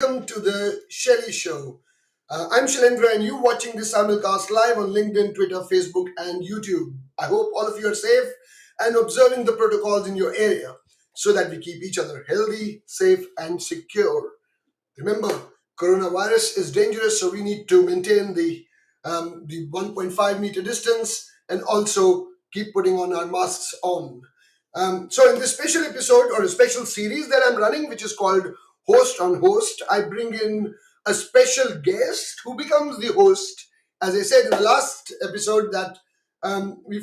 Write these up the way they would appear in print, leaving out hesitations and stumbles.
welcome to the Shelly Show. I'm Shailendra, and you're watching this simulcast live on LinkedIn, Twitter, Facebook, and YouTube. I hope all of you are safe and observing the protocols in your area so that we keep each other healthy, safe, and secure. Remember, coronavirus is dangerous, so we need to maintain the 1.5 meter distance and also keep putting on our masks on. So, in this special episode or a special series that I'm running, which is called Host on Host, I bring in a special guest who becomes the host. As I said in the last episode, that we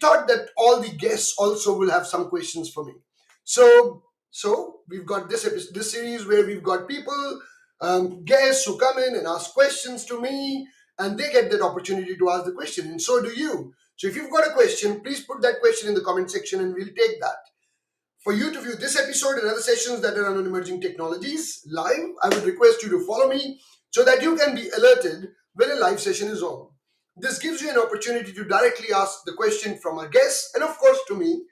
thought that all the guests also will have some questions for me. So we've got this series where we've got people, guests who come in and ask questions to me, and they get that opportunity to ask the question, and so do you. So if you've got a question, please put that question in the comment section, and we'll take that. For you to view this episode and other sessions that are on emerging technologies live, I would request you to follow me so that you can be alerted when a live session is on. This gives you an opportunity to directly ask the question from our guests and, of course, to me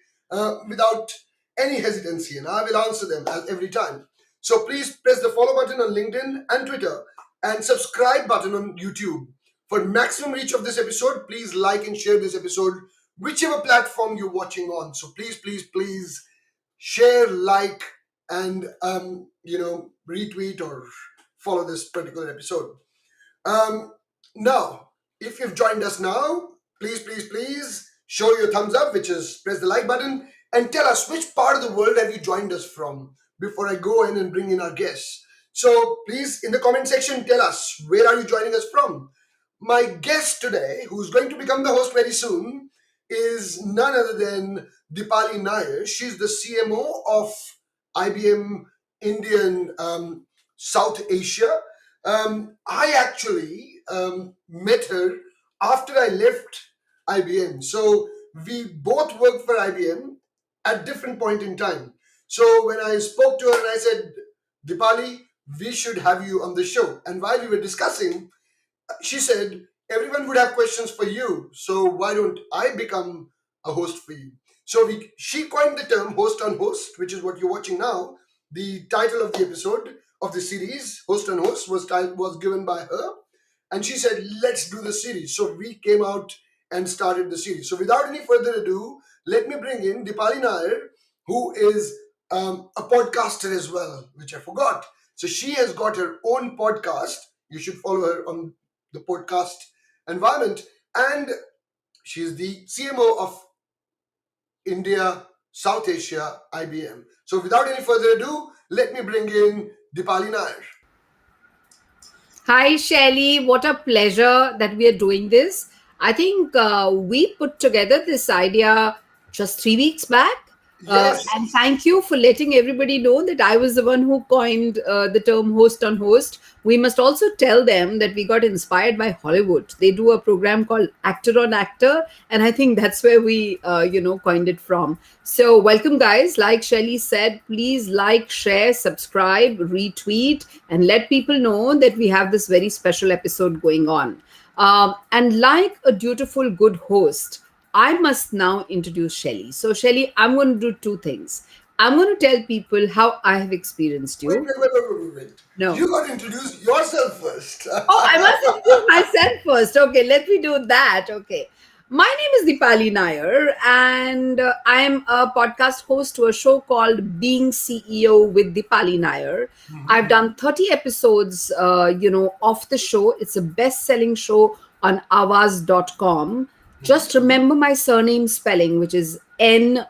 without any hesitancy, and I will answer them every time. So please press the follow button on LinkedIn and Twitter and subscribe button on YouTube. For maximum reach of this episode, please like and share this episode, whichever platform you're watching on. So please share, like, and retweet or follow this particular episode. Now, if you've joined us now, please show your thumbs up, which is press the like button, and tell us which part of the world have you joined us from before I go in and bring in our guests. So please, in the comment section, tell us where are you joining us from. My guest today, who's going to become the host very soon, is none other than Deepali Nair. She's the CMO of IBM Indian South Asia. I actually met her after I left IBM. So we both worked for IBM at different point in time. So when I spoke to her and I said, Deepali, we should have you on the show. And while we were discussing, she said, everyone would have questions for you. So why don't I become a host for you? So she coined the term host on host, which is what you're watching now. The title of the episode of the series, Host on Host, was given by her. And she said, let's do the series. So we came out and started the series. So without any further ado, let me bring in Deepali Nair, who is a podcaster as well, which I forgot. So she has got her own podcast. You should follow her on the podcast environment. And she's the CMO of India, South Asia, IBM. So without any further ado, let me bring in Deepali Nair. Hi, Shelly. What a pleasure that we are doing this. I think we put together this idea just 3 weeks back. Yes. And thank you for letting everybody know that I was the one who coined the term host on host. We must also tell them that we got inspired by Hollywood. They do a program called Actor on Actor, and I think that's where we, coined it from. So welcome, guys. Like Shelly said, please like, share, subscribe, retweet, and let people know that we have this very special episode going on. And like a dutiful good host, I must now introduce Shelly. So, Shelly, I'm going to do two things. I'm going to tell people how I have experienced you. Wait. No. You got to introduce yourself first. Oh, I must introduce myself first. Okay, let me do that. Okay. My name is Deepali Nair, and I'm a podcast host to a show called Being CEO with Deepali Nair. I've done 30 episodes, of the show. It's a best-selling show on Avaz.com. Just remember my surname spelling, which is Nair,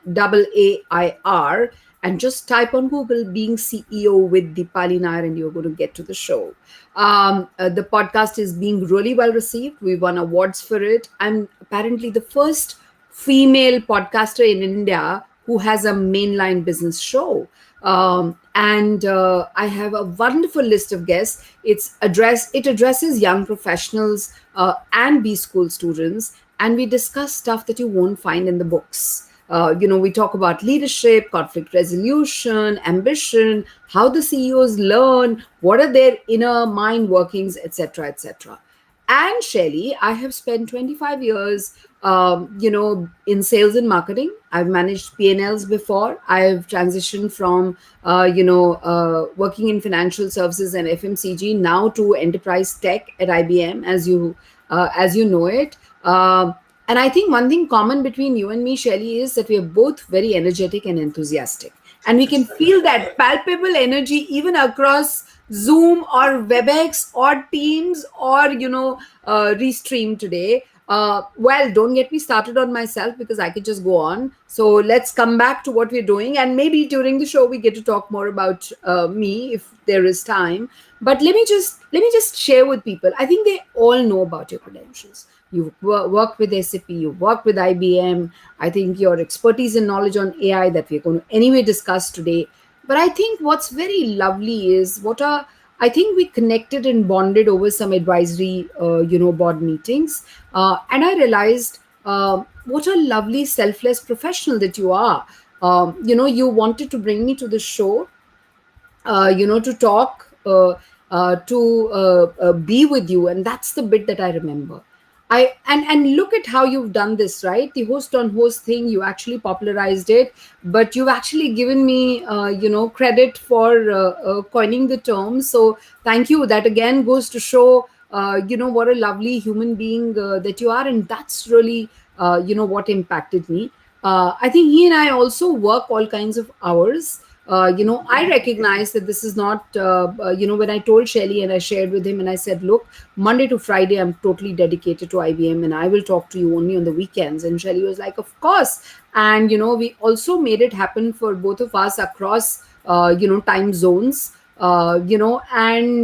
and just type on Google Being CEO with Deepali Nair, and you're going to get to the show. The podcast is being really well received. We won awards for it. I'm apparently the first female podcaster in India who has a mainline business show. And I have a wonderful list of guests. It addresses young professionals and B school students, and we discuss stuff that you won't find in the books. We talk about leadership, conflict resolution, ambition, how the CEOs learn, what are their inner mind workings, etc., etc. And Shelly, I have spent 25 years In sales and marketing, I've managed P&Ls before. I've transitioned from working in financial services and FMCG now to enterprise tech at IBM, as you know it. And I think one thing common between you and me, Shelley, is that we are both very energetic and enthusiastic, and we can feel that palpable energy even across Zoom or WebEx or Teams or Restream today. Well, don't get me started on myself because I could just go on. So let's come back to what we're doing, and maybe during the show we get to talk more about me if there is time. But let me just share with people. I think they all know about your credentials. You've worked with SAP, you've worked with IBM. I think your expertise and knowledge on AI that we're going to anyway discuss today. But I think what's very lovely is I think we connected and bonded over some advisory, board meetings, and I realized what a lovely selfless professional that you are. You wanted to bring me to the show, to talk, to be with you, and that's the bit that I remember. And look at how you've done this, right? The host on host thing, you actually popularized it, but you've actually given me, credit for coining the term. So thank you. That again goes to show, what a lovely human being that you are, and that's really, what impacted me. I think he and I also work all kinds of hours. I recognize that this is not, when I told Shelly and I shared with him and I said, look, Monday to Friday, I'm totally dedicated to IBM and I will talk to you only on the weekends. And Shelly was like, of course. And, we also made it happen for both of us across, time zones. And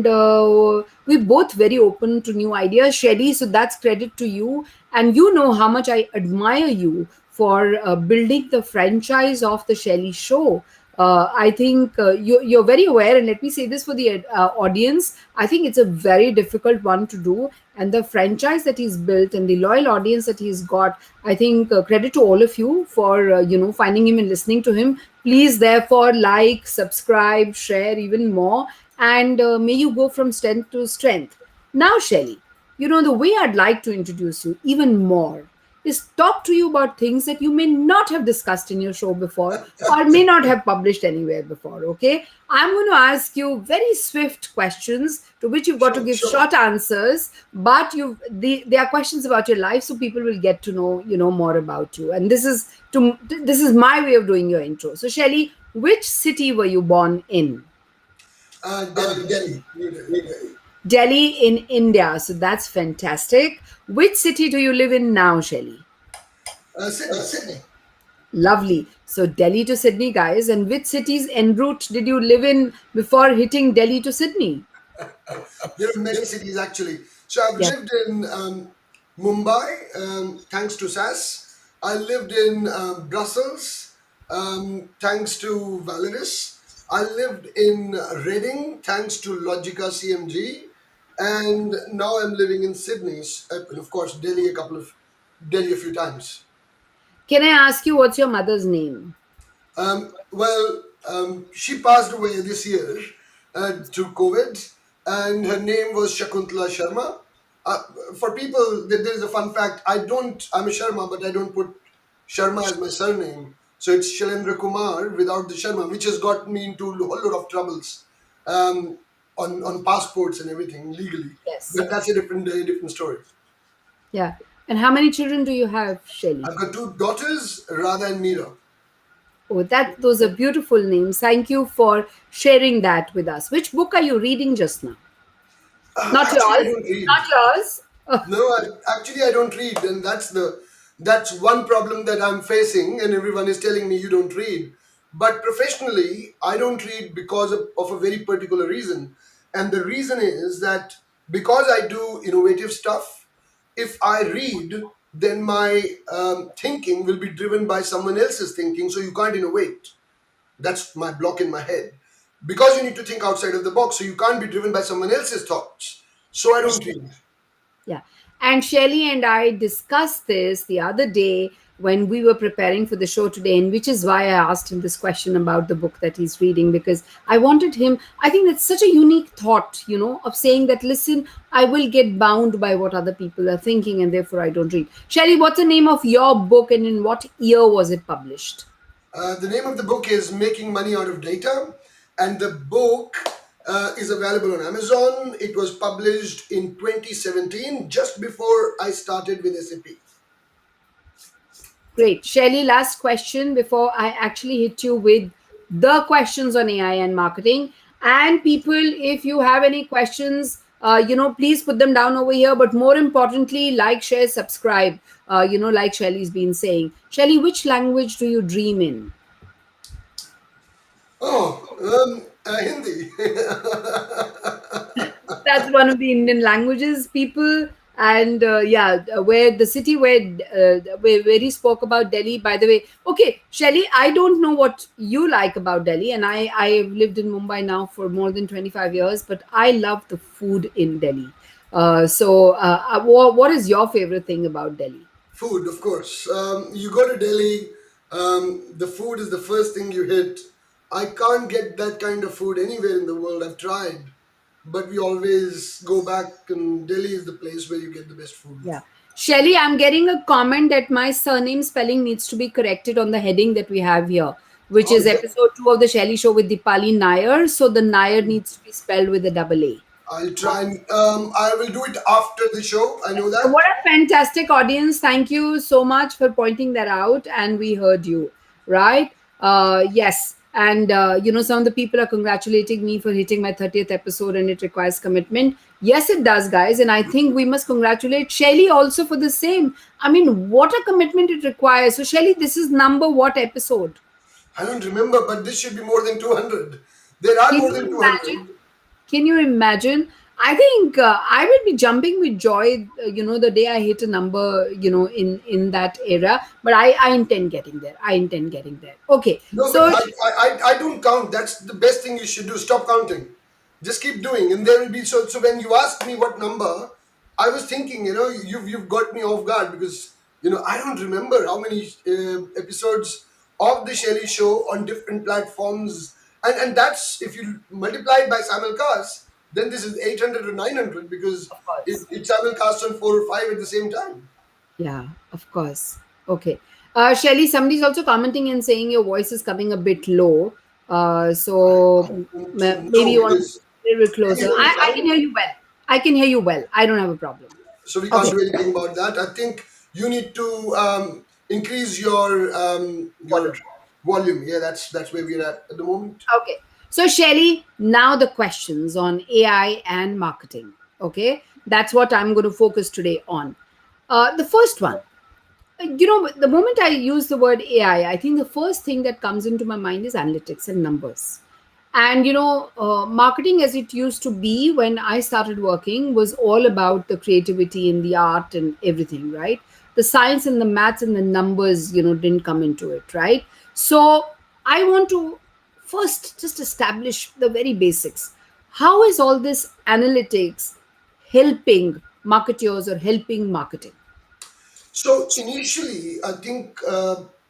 we're both very open to new ideas, Shelly. So that's credit to you. And you know how much I admire you for building the franchise of the Shelly Show. I think you're very aware, and let me say this for the audience. I think it's a very difficult one to do, and the franchise that he's built and the loyal audience that he's got. I think credit to all of you for finding him and listening to him. Please, therefore, like, subscribe, share even more, and may you go from strength to strength. Now, Shelley, the way I'd like to introduce you even more is talk to you about things that you may not have discussed in your show before or may not have published anywhere before. Okay, I'm going to ask you very swift questions to which you've got to Sure, give short answers, but they are questions about your life, so people will get to know more about you. And this is my way of doing your intro. So, Shelley, which city were you born in? Delhi, New Delhi. Delhi in India. So that's fantastic. Which city do you live in now, Shelley? Sydney. Lovely. So Delhi to Sydney, guys. And which cities en route did you live in before hitting Delhi to Sydney? There are many cities actually. So I've Yeah. lived in Mumbai, thanks to SAS. I lived in Brussels, thanks to Validus. I lived in Reading, thanks to Logica CMG, and now I'm living in Sydney, and of course Delhi a few times. Can I ask you what's your mother's name? She passed away this year through COVID, and her name was Shakuntala Sharma. Uh, for people, there is a fun fact. I'm a Sharma, but I don't put Sharma as my surname. So it's Shalendra Kumar without the Sharma, which has got me into a whole lot of troubles um, on passports and everything legally. Yes. But that's a different story. Yeah. And how many children do you have, Shelley? I've got two daughters, Radha and Meera. Oh, those are beautiful names. Thank you for sharing that with us. Which book are you reading just now? Not Actually, I yours. don't read. Not yours. No, actually, I don't read, and that's one problem that I'm facing. And everyone is telling me you don't read, but professionally, I don't read because of a very particular reason, and the reason is that because I do innovative stuff, if I read, then my thinking will be driven by someone else's thinking, so you can't innovate. That's my block in my head. Because you need to think outside of the box, so you can't be driven by someone else's thoughts. So I don't read. Yeah. And Shelley and I discussed this the other day when we were preparing for the show today, and which is why I asked him this question about the book that he's reading, because I wanted him. I think that's such a unique thought, of saying that, listen, I will get bound by what other people are thinking, and therefore I don't read. Shelley, what's the name of your book, and in what year was it published? The name of the book is Making Money Out of Data, and the book is available on Amazon. It was published in 2017, just before I started with SAP. Great. Shelley, last question before I actually hit you with the questions on AI and marketing. And people, if you have any questions, please put them down over here. But more importantly, like, share, subscribe, like Shelley's been saying. Shelley, which language do you dream in? Oh, Hindi. That's one of the Indian languages, people. And where the city where he spoke about Delhi. By the way, okay, Shelley, I don't know what you like about Delhi, and I've lived in Mumbai now for more than 25 years, but I love the food in Delhi. What is your favorite thing about Delhi? Food, of course. You go to Delhi, the food is the first thing you hit. I can't get that kind of food anywhere in the world. I've tried, but we always go back, and Delhi is the place where you get the best food. Yeah. Shelly, I'm getting a comment that my surname spelling needs to be corrected on the heading that we have here, which Oh, is is it? episode 2 of the Shelly Show with Deepali Nair. So the Nair needs to be spelled with a double A. I'll try and I will do it after the show. I know that. What a fantastic audience. Thank you so much for pointing that out. And we heard you, right? Yes. And, some of the people are congratulating me for hitting my 30th episode, and it requires commitment. Yes, it does, guys. And I think we must congratulate Shelly also for the same. I mean, what a commitment it requires. So, Shelly, this is number what episode? I don't remember, but this should be more than 200. There are Can more you than imagine? 200. Can you imagine? I think I will be jumping with joy, the day I hit a number, in that era. But I intend getting there. I intend getting there. Okay, No, but so I don't count. That's the best thing you should do. Stop counting. Just keep doing, and there will be so. So when you asked me what number, I was thinking, you've got me off guard because I don't remember how many episodes of the Shelly Show on different platforms, and that's if you multiply it by simulcast, then this is 800 or 900 because of course, it simulcasts on 4 or 5 at the same time. yeah, of course. Okay, Shelly, somebody's also commenting and saying your voice is coming a bit low. So I don't maybe know you want to because be a little can you closer. hear me I can fine? hear you well. I can hear you well. I don't have a problem. So we can't Okay, do anything about that. I think you need to increase your volume. volume. Yeah, that's where we're at the moment. Okay. So, Shelly, now the questions on AI and marketing. Okay. That's what I'm going to focus today on. The first one, the moment I use the word AI, I think the first thing that comes into my mind is analytics and numbers. And marketing as it used to be when I started working was all about the creativity and the art and everything, right? The science and the maths and the numbers, didn't come into it, right? So I want to first just establish the very basics. How is all this analytics helping marketers or helping marketing? So initially, I think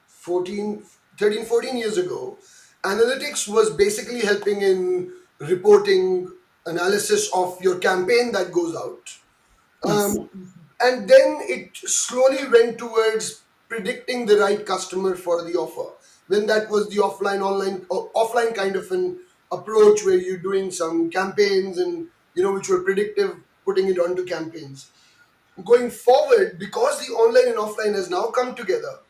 14, 13, 14 years ago, analytics was basically helping in reporting analysis of your campaign that goes out. Yes. And then it slowly went towards predicting the right customer for the offer. Then that was the offline kind of an approach where you're doing some campaigns and which were predictive, putting it onto campaigns. Going forward, because the online and offline has now come together,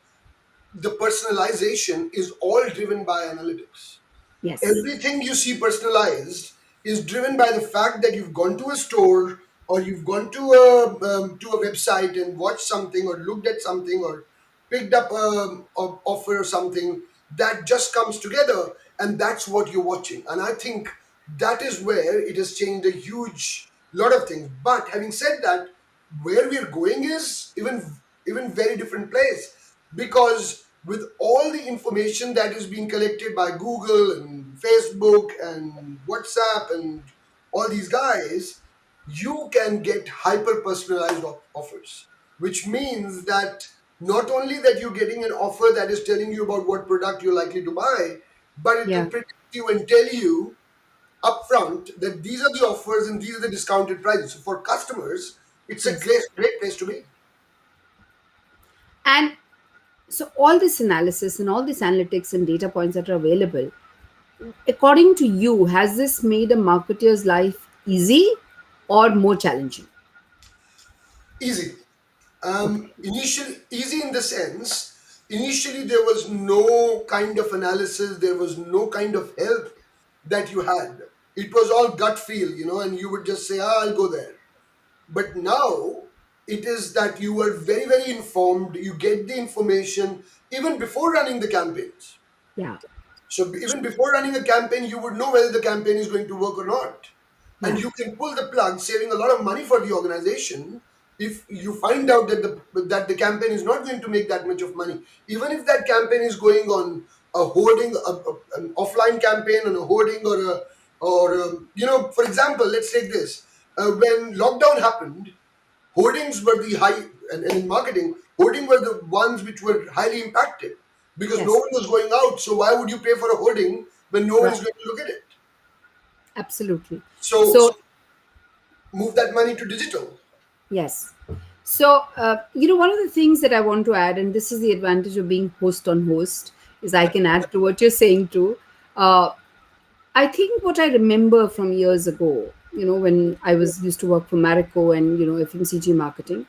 the personalization is all driven by analytics. Yes. Everything you see personalized is driven by the fact that you've gone to a store or you've gone to a website and watched something or looked at something or picked up a offer or something that just comes together, and that's what you're watching. And I think that is where it has changed a huge lot of things. But having said that, where we're going is even very different place, because with all the information that is being collected by Google and Facebook and WhatsApp and all these guys, you can get hyper personalized offers, which means that not only that you're getting an offer that is telling you about what product you're likely to buy, but it will Yeah. predict you and tell you upfront that these are the offers and these are the discounted prices. So for customers, it's a Yes. great place to be. And so all this analysis and all these analytics and data points that are available, according to you, has this made a marketer's life easy or more challenging? Easy. Okay. Initially, easy in the sense, initially there was no kind of analysis, there was no kind of help that you had. It was all gut feel, and you would just say, I'll go there. But now it is that you are very, very informed, you get the information even before running the campaigns. Yeah. So even before running a campaign, you would know whether the campaign is going to work or not, and Yeah. you can pull the plug, saving a lot of money for the organization if you find out that the campaign is not going to make that much of money. Even if that campaign is going on a hoarding, an offline campaign on a hoarding for example, let's take this. When lockdown happened, hoardings were the high, and in marketing, hoarding were the ones which were highly impacted because no Yes. one was going out. So why would you pay for a hoarding when no one Right. is going to look at it? Absolutely. So So move that money to digital. yes. So, one of the things that I want to add, and this is the advantage of being host on host, is I can add to what you're saying too. Uh, I think what I remember from years ago, when I was used to work for Marico and FMCG marketing,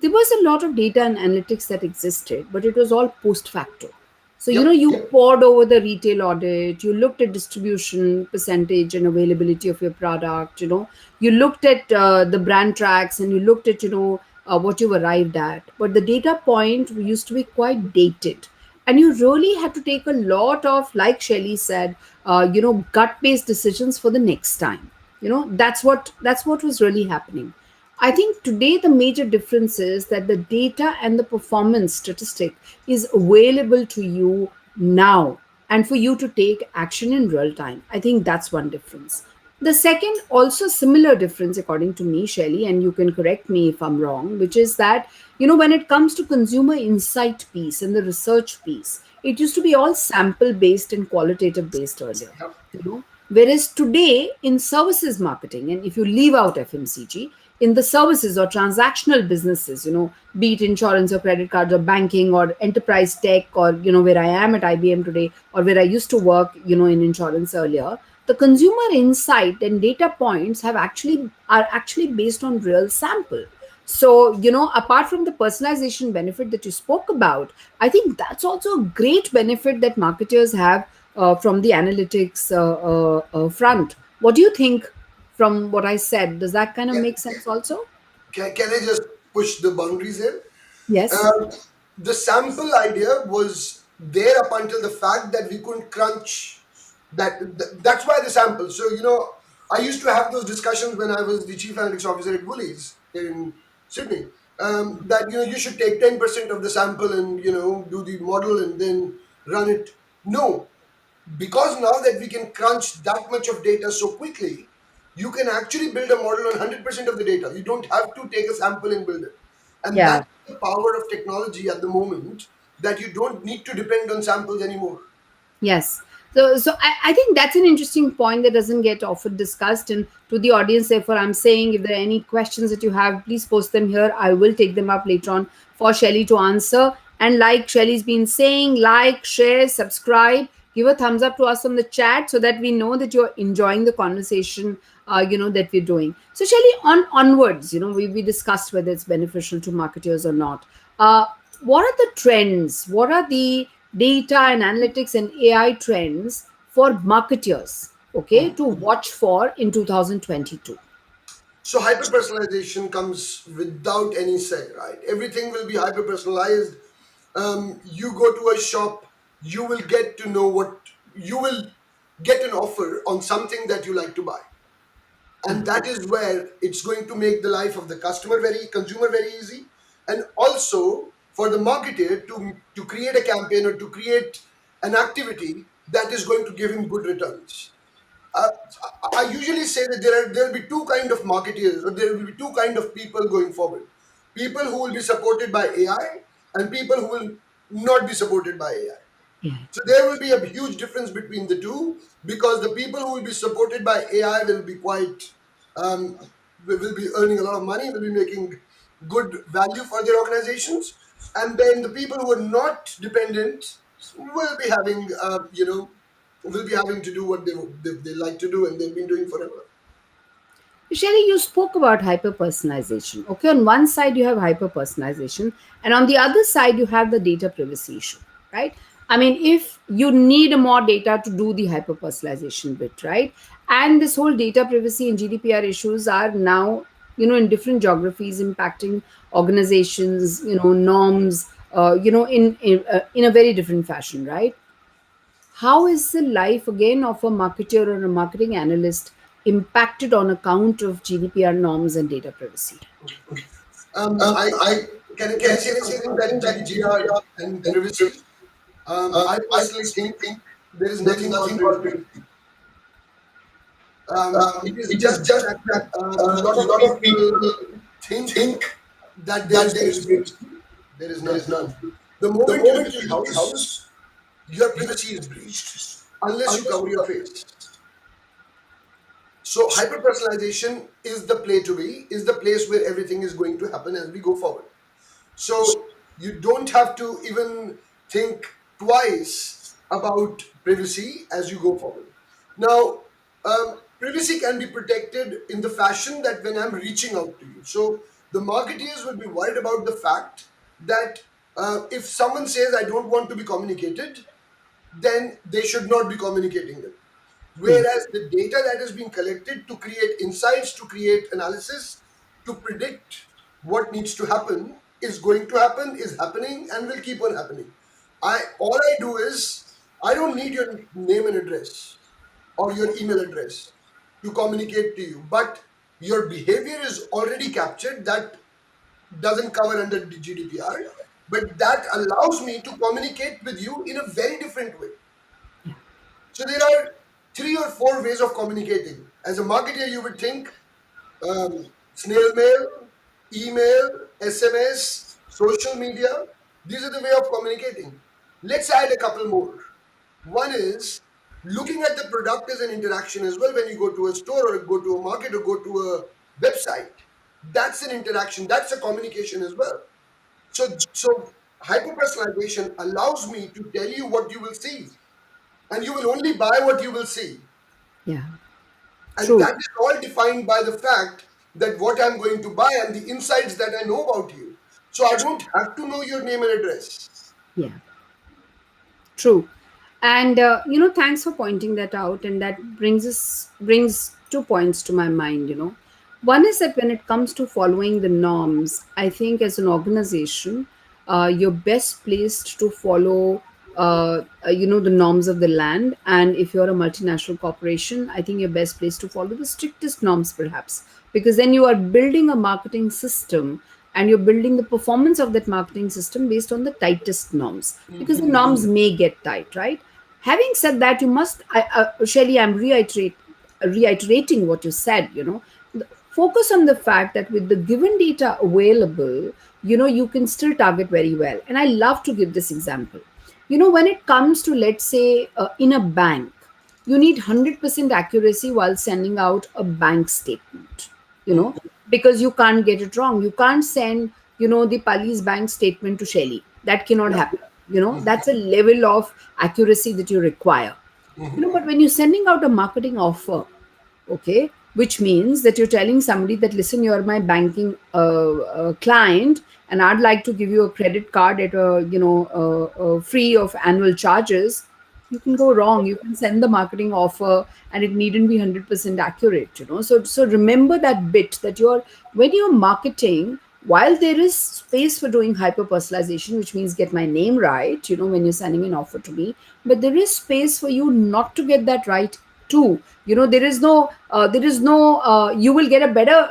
there was a lot of data and analytics that existed, but it was all post facto. So Yep. you poured over the retail audit, you looked at distribution percentage and availability of your product. You looked at the brand tracks and you looked at what you've arrived at. But the data point used to be quite dated, and you really had to take a lot of, like Shelley said, gut based decisions for the next time. That's what was really happening. I think today the major difference is that the data and the performance statistic is available to you now, and for you to take action in real time. I think that's one difference. The second, also similar difference, according to me, Shelley, and you can correct me if I'm wrong, which is that, when it comes to consumer insight piece and the research piece, it used to be all sample based and qualitative based earlier. Yep. Whereas today in services marketing, and if you leave out FMCG, in the services or transactional businesses, be it insurance or credit cards or banking or enterprise tech, or where I am at IBM today, or where I used to work, in insurance earlier, the consumer insight and data points are actually based on real sample. So, apart from the personalization benefit that you spoke about, I think that's also a great benefit that marketers have from the analytics front. What do you think from what I said? Does that kind of Can, make sense also? can I just push the boundaries here? Yes. Um, the sample idea was there up until the fact that we couldn't crunch that's why the sample. So, I used to have those discussions when I was the chief analytics officer at Woolies in Sydney. That you should take 10% of the sample and do the model and then run it. No, because now that we can crunch that much of data so quickly, you can actually build a model on 100% of the data. You don't have to take a sample and build it. And Yeah. that's the power of technology at the moment, that you don't need to depend on samples anymore. Yes. So I think that's an interesting point that doesn't get often discussed. And to the audience, therefore, I'm saying if there are any questions that you have, please post them here. I will take them up later on for Shelly to answer. And like Shelly's been saying, like, share, subscribe, give a thumbs up to us on the chat so that we know that you're enjoying the conversation, that we're doing. So Shelly, onwards, we discussed whether it's beneficial to marketers or not. Uh, what are the trends? What are the data and analytics and AI trends for marketers, okay, to watch for in 2022? So hyper personalization comes without any say, right? Everything will be hyper personalized. You go to a shop, you will get to know what you will get an offer on something that you like to buy, and that is where it's going to make the life of the consumer very easy, and also for the marketer to create a campaign or to create an activity that is going to give him good returns. uh, I usually say that there will be two kind of marketeers, or there will be two kind of people going forward. People who will be supported by AI, and people who will not be supported by AI. Yeah. So there will be a huge difference between the two, because the people who will be supported by AI will be quite, will be earning a lot of money, will be making good value for their organizations, and then the people who are not dependent will be having, will be having to do what they like to do and they've been doing forever. Shelly, you spoke about hyper personalization. Okay, on one side you have hyper personalization, and on the other side you have the data privacy issue, right? I mean, if you need more data to do the hyper personalization bit, right? And this whole data privacy and GDPR issues are now, in different geographies impacting organizations, norms, in a very different fashion, right? How is the life again of a marketer or a marketing analyst impacted on account of GDPR norms and data privacy? I can I say something that GDPR and privacy? I personally think there is nothing called privacy. It is just the fact that a lot of people think that there is privacy. There is none. The moment you leave the house, your privacy is breached unless you cover your face. So hyper personalization is the play to be, is the place where everything is going to happen as we go forward. So you don't have to even think twice about privacy as you go forward. Now, privacy can be protected in the fashion that when I'm reaching out to you. So the marketeers will be worried about the fact that if someone says I don't want to be communicated, then they should not be communicating them. Yeah, Whereas the data that is being collected to create insights, to create analysis, to predict what needs to happen is going to happen, is happening, and will keep on happening. All I do is I don't need your name and address or your email address to communicate to you, but your behavior is already captured. That doesn't cover under the GDPR, but that allows me to communicate with you in a very different way. So there are three or four ways of communicating. As a marketer, you would think snail mail, email, SMS, social media. These are the way of communicating. Let's add a couple more. One is looking at the product as an interaction as well. When you go to a store or go to a market or go to a website, that's an interaction. That's a communication as well. So hyper personalization allows me to tell you what you will see, and you will only buy what you will see. yeah, And true. that is all defined by the fact that what I'm going to buy and the insights that I know about you. So I don't have to know your name and address. Yeah. True. And thanks for pointing that out. And that brings 2 points to my mind. One is that when it comes to following the norms, I think as an organization, you're best placed to follow the norms of the land. And if you're a multinational corporation, I think you're best placed to follow the strictest norms, perhaps, because then you are building a marketing system and you're building the performance of that marketing system based on the tightest norms, because the norms may get tight, right? Having said that, you must, Shelly, I'm reiterating what you said. Focus on the fact that with the given data available, you can still target very well. And I love to give this example. When it comes to, let's say, in a bank, you need 100% accuracy while sending out a bank statement, you know because you can't get it wrong. You can't send the police bank statement to Shelly. That cannot Yeah. happen. That's a level of accuracy that you require. But when you're sending out a marketing offer, okay, which means that you're telling somebody that, listen, you're my banking client, and I'd like to give you a credit card at a free of annual charges. You can go wrong. You can send the marketing offer and it needn't be 100% accurate. So remember that bit, that when you're marketing, while there is space for doing hyper personalization, which means get my name right, when you're sending an offer to me, but there is space for you not to get that right too. You will get a better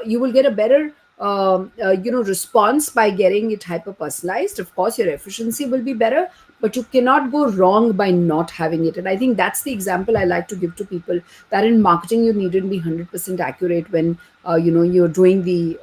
response by getting it hyper personalized. Of course, your efficiency will be better, but you cannot go wrong by not having it. And I think that's the example I like to give to people, that in marketing you needn't be 100% accurate when you're doing the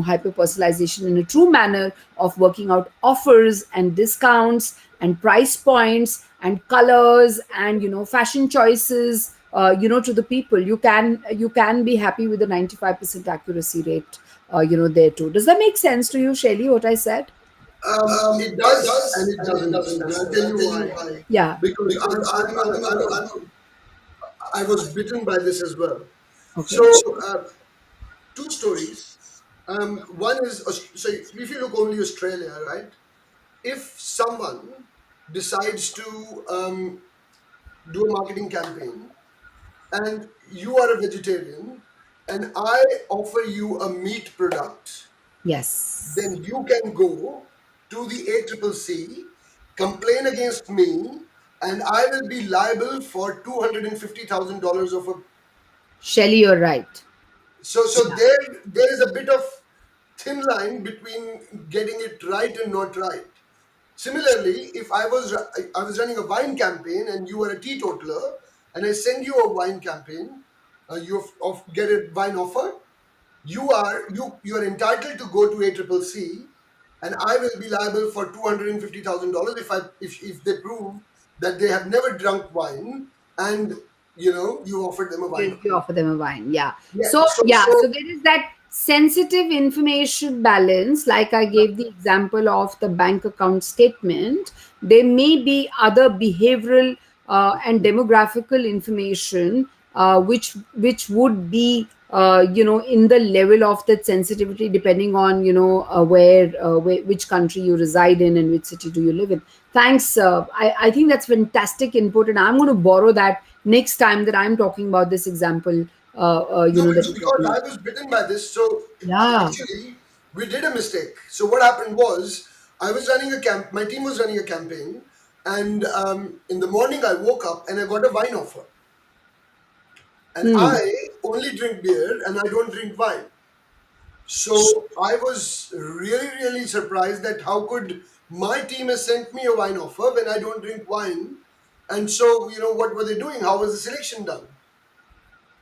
hyper personalization in a true manner of working out offers and discounts and price points and colors and fashion choices to the people. You can be happy with the 95% accuracy rate there too. Does that make sense to you, Shelly, what I said? It does and it doesn't, and I'll tell you why. Yeah. Because I was bitten by this as well. Okay. So, uh, two stories. One is, so if you look only Australia, right? If someone decides to do a marketing campaign and you are a vegetarian and I offer you a meat product, then Yes. you can go to the ACCC, complain against me, and I will be liable for $250,000 of a. Shelly, you're right. So there is a bit of thin line between getting it right and not right. Similarly, if I was running a wine campaign and you were a teetotaler, and I send you a wine campaign, get a wine offer, you are entitled to go to ACCC, and I will be liable for $250,000 if they prove that they have never drunk wine and you offered them a wine You offer. offer them a wine, yeah. Yeah. So So yeah, so there is that sensitive information balance, like I gave the example of the bank account statement. There may be other behavioral and demographical information which would be in the level of that sensitivity, depending on where which country you reside in and which city do you live in. Thanks. I think that's fantastic input, and I'm going to borrow that next time that I'm talking about this example. no, That you're because talking I about. was bitten by this. So Yeah. actually, we did a mistake. So what happened was, I was running a camp. My team was running a campaign, and in the morning I woke up and I got a wine offer, and Hmm. I only drink beer and I don't drink wine. So I was really, really surprised that how could my team has sent me a wine offer when I don't drink wine. And so, what were they doing? How was the selection done?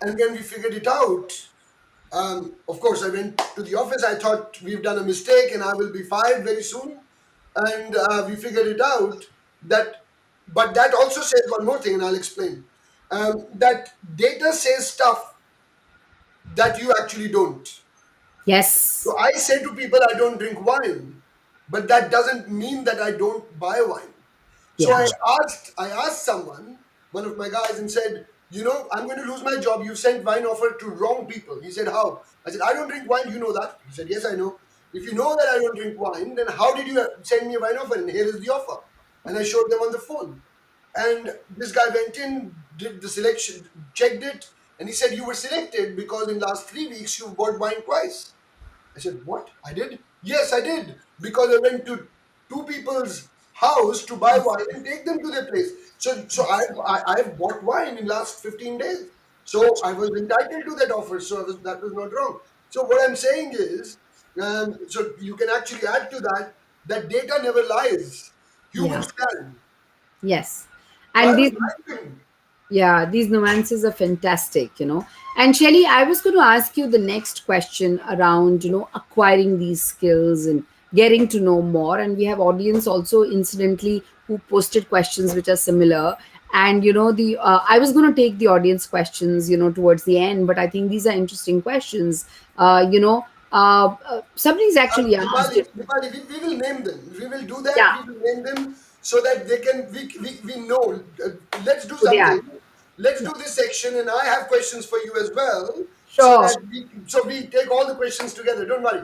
And when we figured it out, of course, I went to the office. I thought we've done a mistake and I will be fired very soon. And we figured it out that, but that also says one more thing, and I'll explain. That data says stuff that you actually don't. Yes. So I say to people, I don't drink wine, but that doesn't mean that I don't buy wine. So Yeah. I asked someone, one of my guys, and said, I'm going to lose my job. You sent wine offer to wrong people. He said, how? I said, I don't drink wine. You know that? He said, yes, I know. If you know that I don't drink wine, then how did you send me a wine offer? And here is the offer. And I showed them on the phone. And this guy went in, did the selection, checked it, and he said, you were selected because in last 3 weeks you bought wine twice. I said, what? I did? Yes, I did. Because I went to two people's house to buy wine and take them to their place. So I've bought wine in last 15 days. So I was entitled to that offer. So that was not wrong. So what I'm saying is, so you can actually add to that, that data never lies. Yeah. Humans can. Yes. So I And was these lying. Yeah, these nuances are fantastic. And Shelly, I was going to ask you the next question around acquiring these skills and getting to know more. And we have audience also, incidentally, who posted questions which are similar. And the I was going to take the audience questions towards the end, but I think these are interesting questions. Somebody's actually asked it. Deepali, we will name them. We will do that. Yeah. We will name them so that they can. We know. Let's do So they are. something. Let's Yeah. do this section, and I have questions for you as well, so Sure. that we take all the questions together. Don't worry.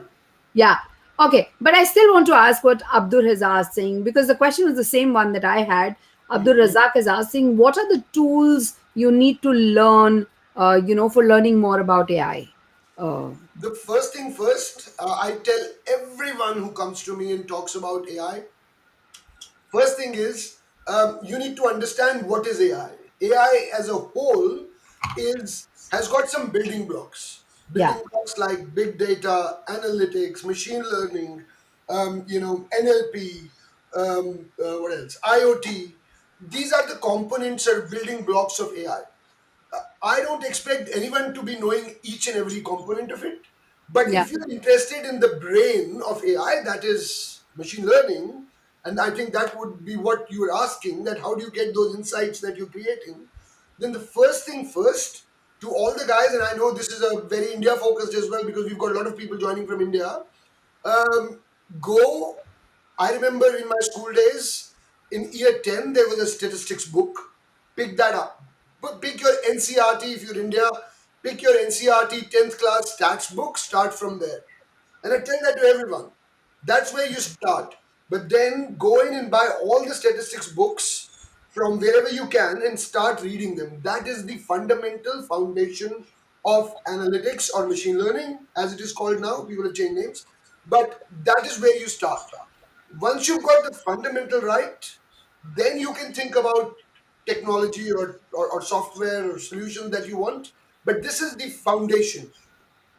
Yeah. Okay. But I still want to ask what Abdur has asked, saying, because the question was the same one that I had. Abdur Mhm. Razak is asking, what are the tools you need to learn, for learning more about AI? Uh, The first thing first, I tell everyone who comes to me and talks about AI. First thing is, you need to understand what is AI. AI as a whole is has got some building blocks. yeah. Building blocks like big data, analytics, machine learning, NLP. what else? IoT. These are the components or building blocks of AI. I don't expect anyone to be knowing each and every component of it. But Yeah. if you're interested in the brain of AI, that is machine learning, and I think that would be what you were asking, that how do you get those insights that you're creating? Then the first thing first, to all the guys, and I know this is a very India focused as well because we've got a lot of people joining from India. Um, go. I remember in my school days, in year 10, there was a statistics book. Pick that up. But pick your NCRT if you're India. Pick your NCRT 10th class stats book. Start from there. And I tell that to everyone. That's where you start. But then go in and buy all the statistics books from wherever you can and start reading them. That is the fundamental foundation of analytics or machine learning, as it is called now. People have changed names. But that is where you start. Once you've got the fundamental right, then you can think about technology or software or solutions that you want. But this is the foundation.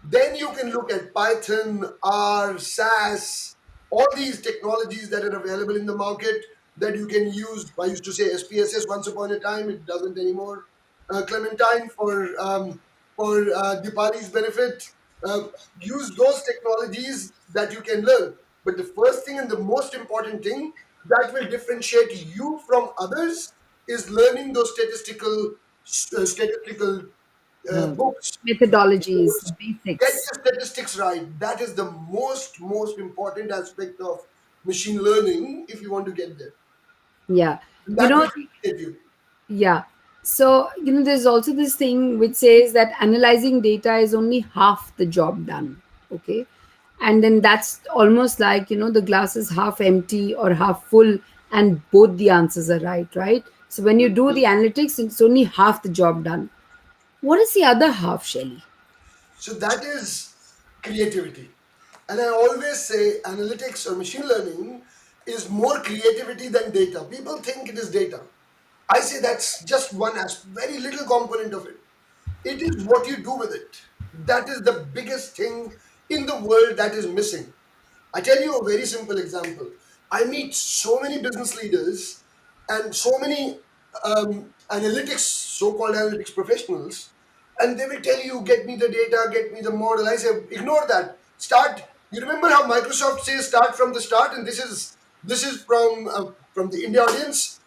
Then you can look at Python, R, SAS, all these technologies that are available in the market that you can use. I used to say SPSS once upon a time, it doesn't anymore. Clementine for Deepali's benefit. Uh, Use those technologies that you can learn. But the first thing and the most important thing that will differentiate you from others is learning those statistical uh, books. Methodologies, Get basics. your statistics right. That is the most important aspect of machine learning if you want to get there. Yeah. And You that know, will get you. yeah. So, there's also this thing which says that analyzing data is only half the job done. Okay. And then that's almost like, the glass is half empty or half full, and both the answers are right, right? So, when you do the analytics, it's only half the job done. What is the other half, Shelly? So that is creativity. And I always say analytics or machine learning is more creativity than data. People think it is data. I say that's just one very little component of it. It is what you do with it. That is the biggest thing in the world that is missing. I tell you a very simple example. I meet so many business leaders and so many so-called analytics professionals, and they will tell you, "Get me the data, get me the model." I say, ignore that. Start. You remember how Microsoft says, "Start from the start," and this is from the India audience.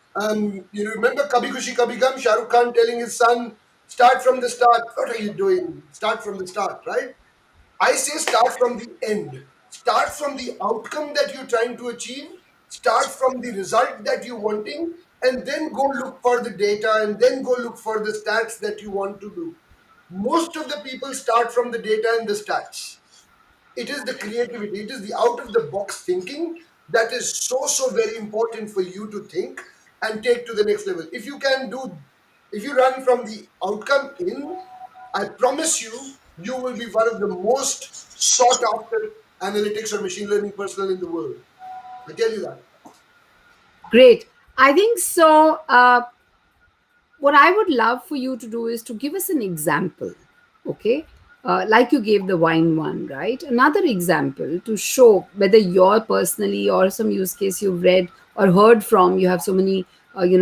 You remember Kabhi Khushi Kabhi Gum? Shah Rukh Khan telling his son, "Start from the start." What are you doing? Start from the start, right? I say start from the end. Start from the outcome that you're trying to achieve. Start from the result that you're wanting, and then go look for the data and then go look for the stats that you want to do. Most of the people start from the data and the stats. It is the creativity, it is the out of the box thinking that is so very important for you to think and take to the next level. If you run from the outcome in, I promise you, you will be one of the most sought after analytics or machine learning personnel in the world. I tell you that. Great. I think so. What I would love for you to do is to give us an example, okay? Like you gave the wine one, right? Another example to show whether you're personally or some use case you've read or heard from. You have so many,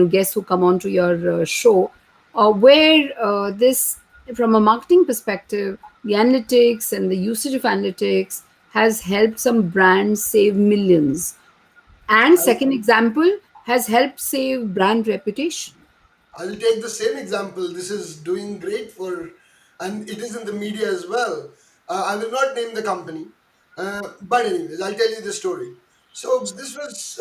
guests who come on to your show, where this, from a marketing perspective, the analytics and the usage of analytics has helped some brands save millions. And I, second example has helped save brand reputation. I will take the same example. This is doing great and it is in the media as well. I will not name the company, but anyways, I'll tell you the story. So this was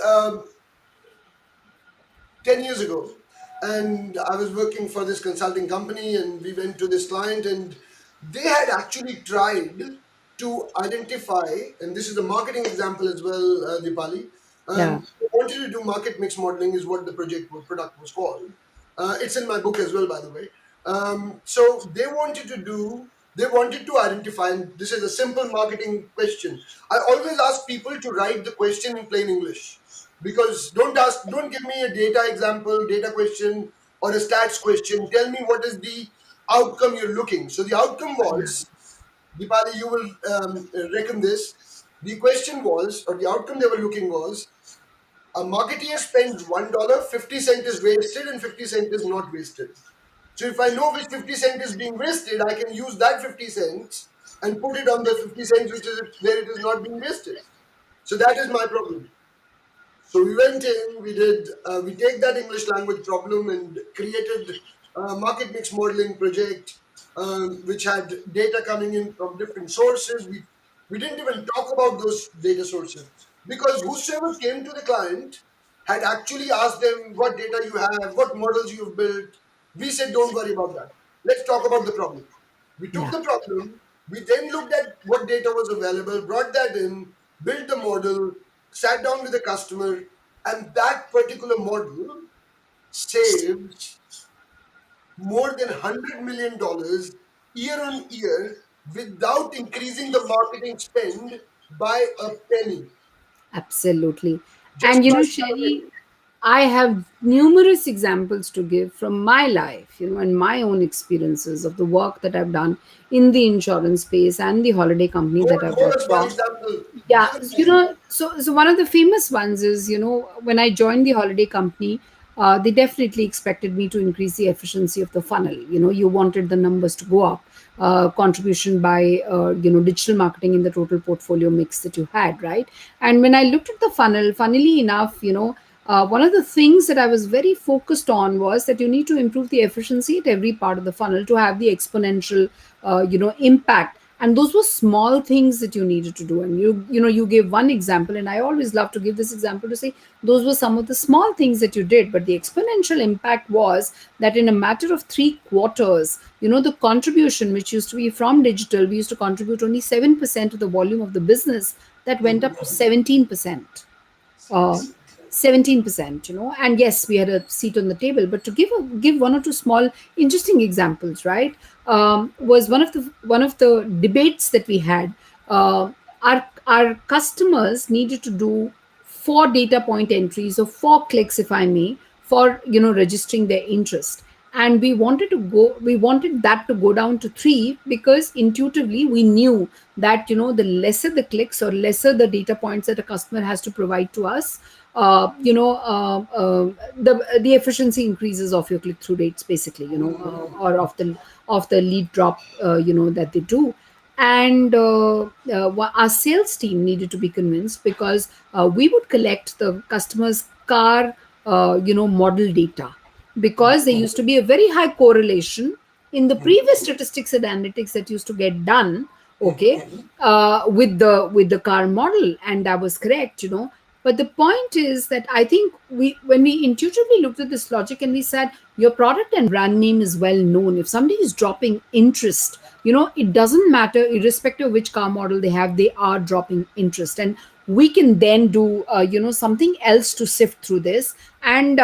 10 years ago, and I was working for this consulting company, and we went to this client, and they had actually tried to identify, and this is a marketing example as well, Dipali. Yeah. They wanted to do market mix modeling is what the product was called. It's in my book as well, by the way. So they wanted to identify, and this is a simple marketing question. I always ask people to write the question in plain English, because don't give me a data example, data question, or a stats question. Tell me what is the outcome you're looking. So the outcome was, Deepali, you will reckon this. The question was, or the outcome they were looking was, A marketeer spends $1, 50 cents is wasted and 50 cents is not wasted. So if I know which 50 cents is being wasted, I can use that 50 cents and put it on the 50 cents which is where it is not being wasted. So that is my problem. So we went in, we take that English language problem and created a market mix modeling project, which had data coming in from different sources. We didn't even talk about those data sources because whosoever came to the client had actually asked them what data you have, what models you've built. We said, don't worry about that. Let's talk about the problem. We took Yeah. the problem, we then looked at what data was available, brought that in, built the model, sat down with the customer, and that particular model saves more than $100 million year on year without increasing the marketing spend by a penny, Absolutely. just And by Sherry, serving. I have numerous examples to give from my life, and my own experiences of the work that I've done in the insurance space and the holiday company that I've Hold worked us one for. example. Yeah, Give us an example. so one of the famous ones is, when I joined the holiday company, they definitely expected me to increase the efficiency of the funnel. You wanted the numbers to go up, contribution by digital marketing in the total portfolio mix that you had, right? And when I looked at the funnel, funnily enough, one of the things that I was very focused on was that you need to improve the efficiency at every part of the funnel to have the exponential impact. And those were small things that you needed to do. And you gave one example, and I always love to give this example to say those were some of the small things that you did, but the exponential impact was that in a matter of 3 quarters, the contribution, which used to be from digital, we used to contribute only 7% of the volume of the business, that went up to 17%. uh, 17%, and yes, we had a seat on the table. But to give one or two small interesting examples, right? Was one of the debates that we had. Our customers needed to do 4 data point entries or 4 clicks, if I may, for registering their interest. And we wanted that to go down to 3, because intuitively we knew that the lesser the clicks or lesser the data points that a customer has to provide to us, the efficiency increases of your click through rates, basically, or of the lead drop, that they do. And our sales team needed to be convinced, because we would collect the customer's car model data, because there used to be a very high correlation in the previous statistics and analytics that used to get done, okay, with the car model. And that was correct. But the point is that I think when we intuitively looked at this logic and we said, your product and brand name is well known. If somebody is dropping interest, it doesn't matter, irrespective of which car model they have, they are dropping interest. And we can then do something else to sift through this. And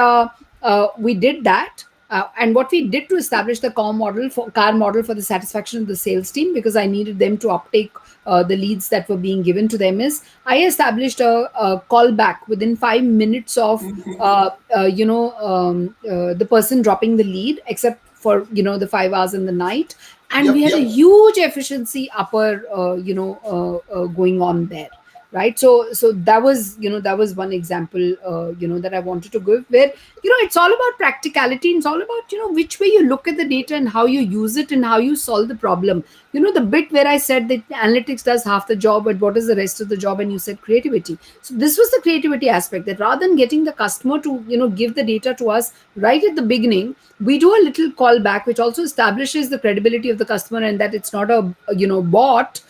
we did that. And what we did to establish the car model for the satisfaction of the sales team, because I needed them to uptake the leads that were being given to them, is I established a callback within 5 minutes of the person dropping the lead, except for the 5 hours in the night. And we Yep. had a huge efficiency upper going on there, right? So that was one example that I wanted to give, where it's all about practicality. It's all about which way you look at the data and how you use it and how you solve the problem. The bit where I said that analytics does half the job, but what is the rest of the job? And you said creativity. So this was the creativity aspect, that rather than getting the customer to give the data to us right at the beginning, we do a little callback, which also establishes the credibility of the customer, and that it's not a bot,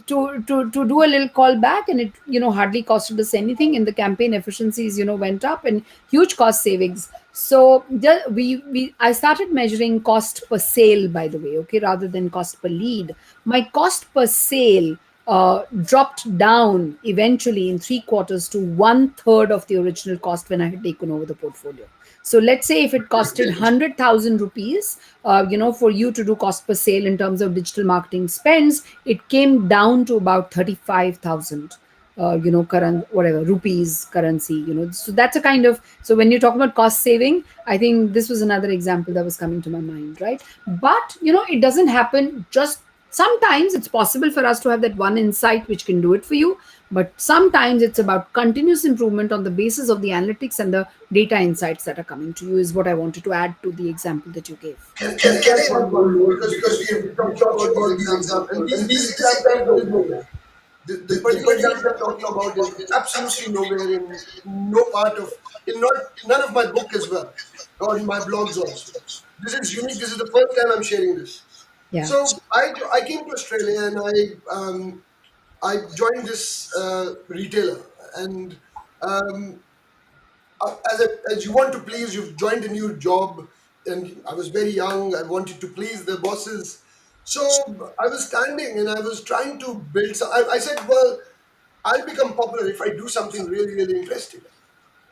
to do a little call back. And it hardly costed us anything, and the campaign efficiencies went up, and huge cost savings. So I started measuring cost per sale, by the way, okay, rather than cost per lead. My cost per sale dropped down eventually in 3 quarters to 1/3 of the original cost when I had taken over the portfolio. So let's say if it costed Brilliant. 100,000 rupees, for you to do cost per sale in terms of digital marketing spends, it came down to about 35,000. Current whatever rupees currency. So that's a kind of, so when you talk about cost saving, I think this was another example that was coming to my mind, right? But it doesn't happen just Sometimes it's possible for us to have that one insight which can do it for you, but sometimes it's about continuous improvement on the basis of the analytics and the data insights that are coming to you, is what I wanted to add to the example that you gave. Can I add one more? Because we've been talking about these examples, and these examples are nowhere. The particular example I'm talking about is absolutely nowhere in no part of, in not none of my book as well, or in my blogs also. This is unique. This is the first time I'm sharing this. Yeah. So I came to Australia and I joined this retailer, and um, as you want to please, you've joined a new job, and I was very young. I wanted to please the bosses, so I was standing and I was trying to build. I said, well, I'll become popular if I do something really really interesting.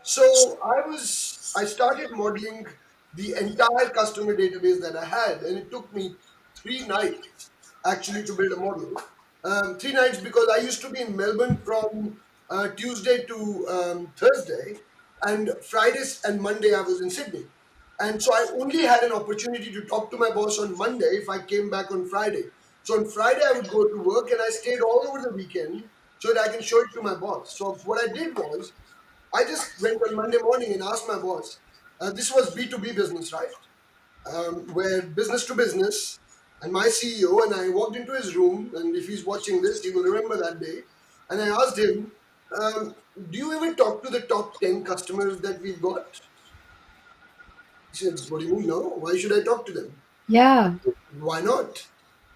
So I started modeling the entire customer database that I had, and it took me 3 nights actually to build a model. 3 nights because I used to be in Melbourne from Tuesday to Thursday, and Fridays and Monday I was in Sydney. And so I only had an opportunity to talk to my boss on Monday if I came back on Friday. So on Friday I would go to work, and I stayed all over the weekend so that I can show it to my boss. So what I did was I just went on Monday morning and asked my boss. This was B2B business, right? Where business to business, and my CEO and I walked into his room. And if he's watching this, he will remember that day. And I asked him, "Do you ever talk to the top 10 customers that we've got?" He said, "What do you mean? No. Why should I talk to them? Yeah. Why not?"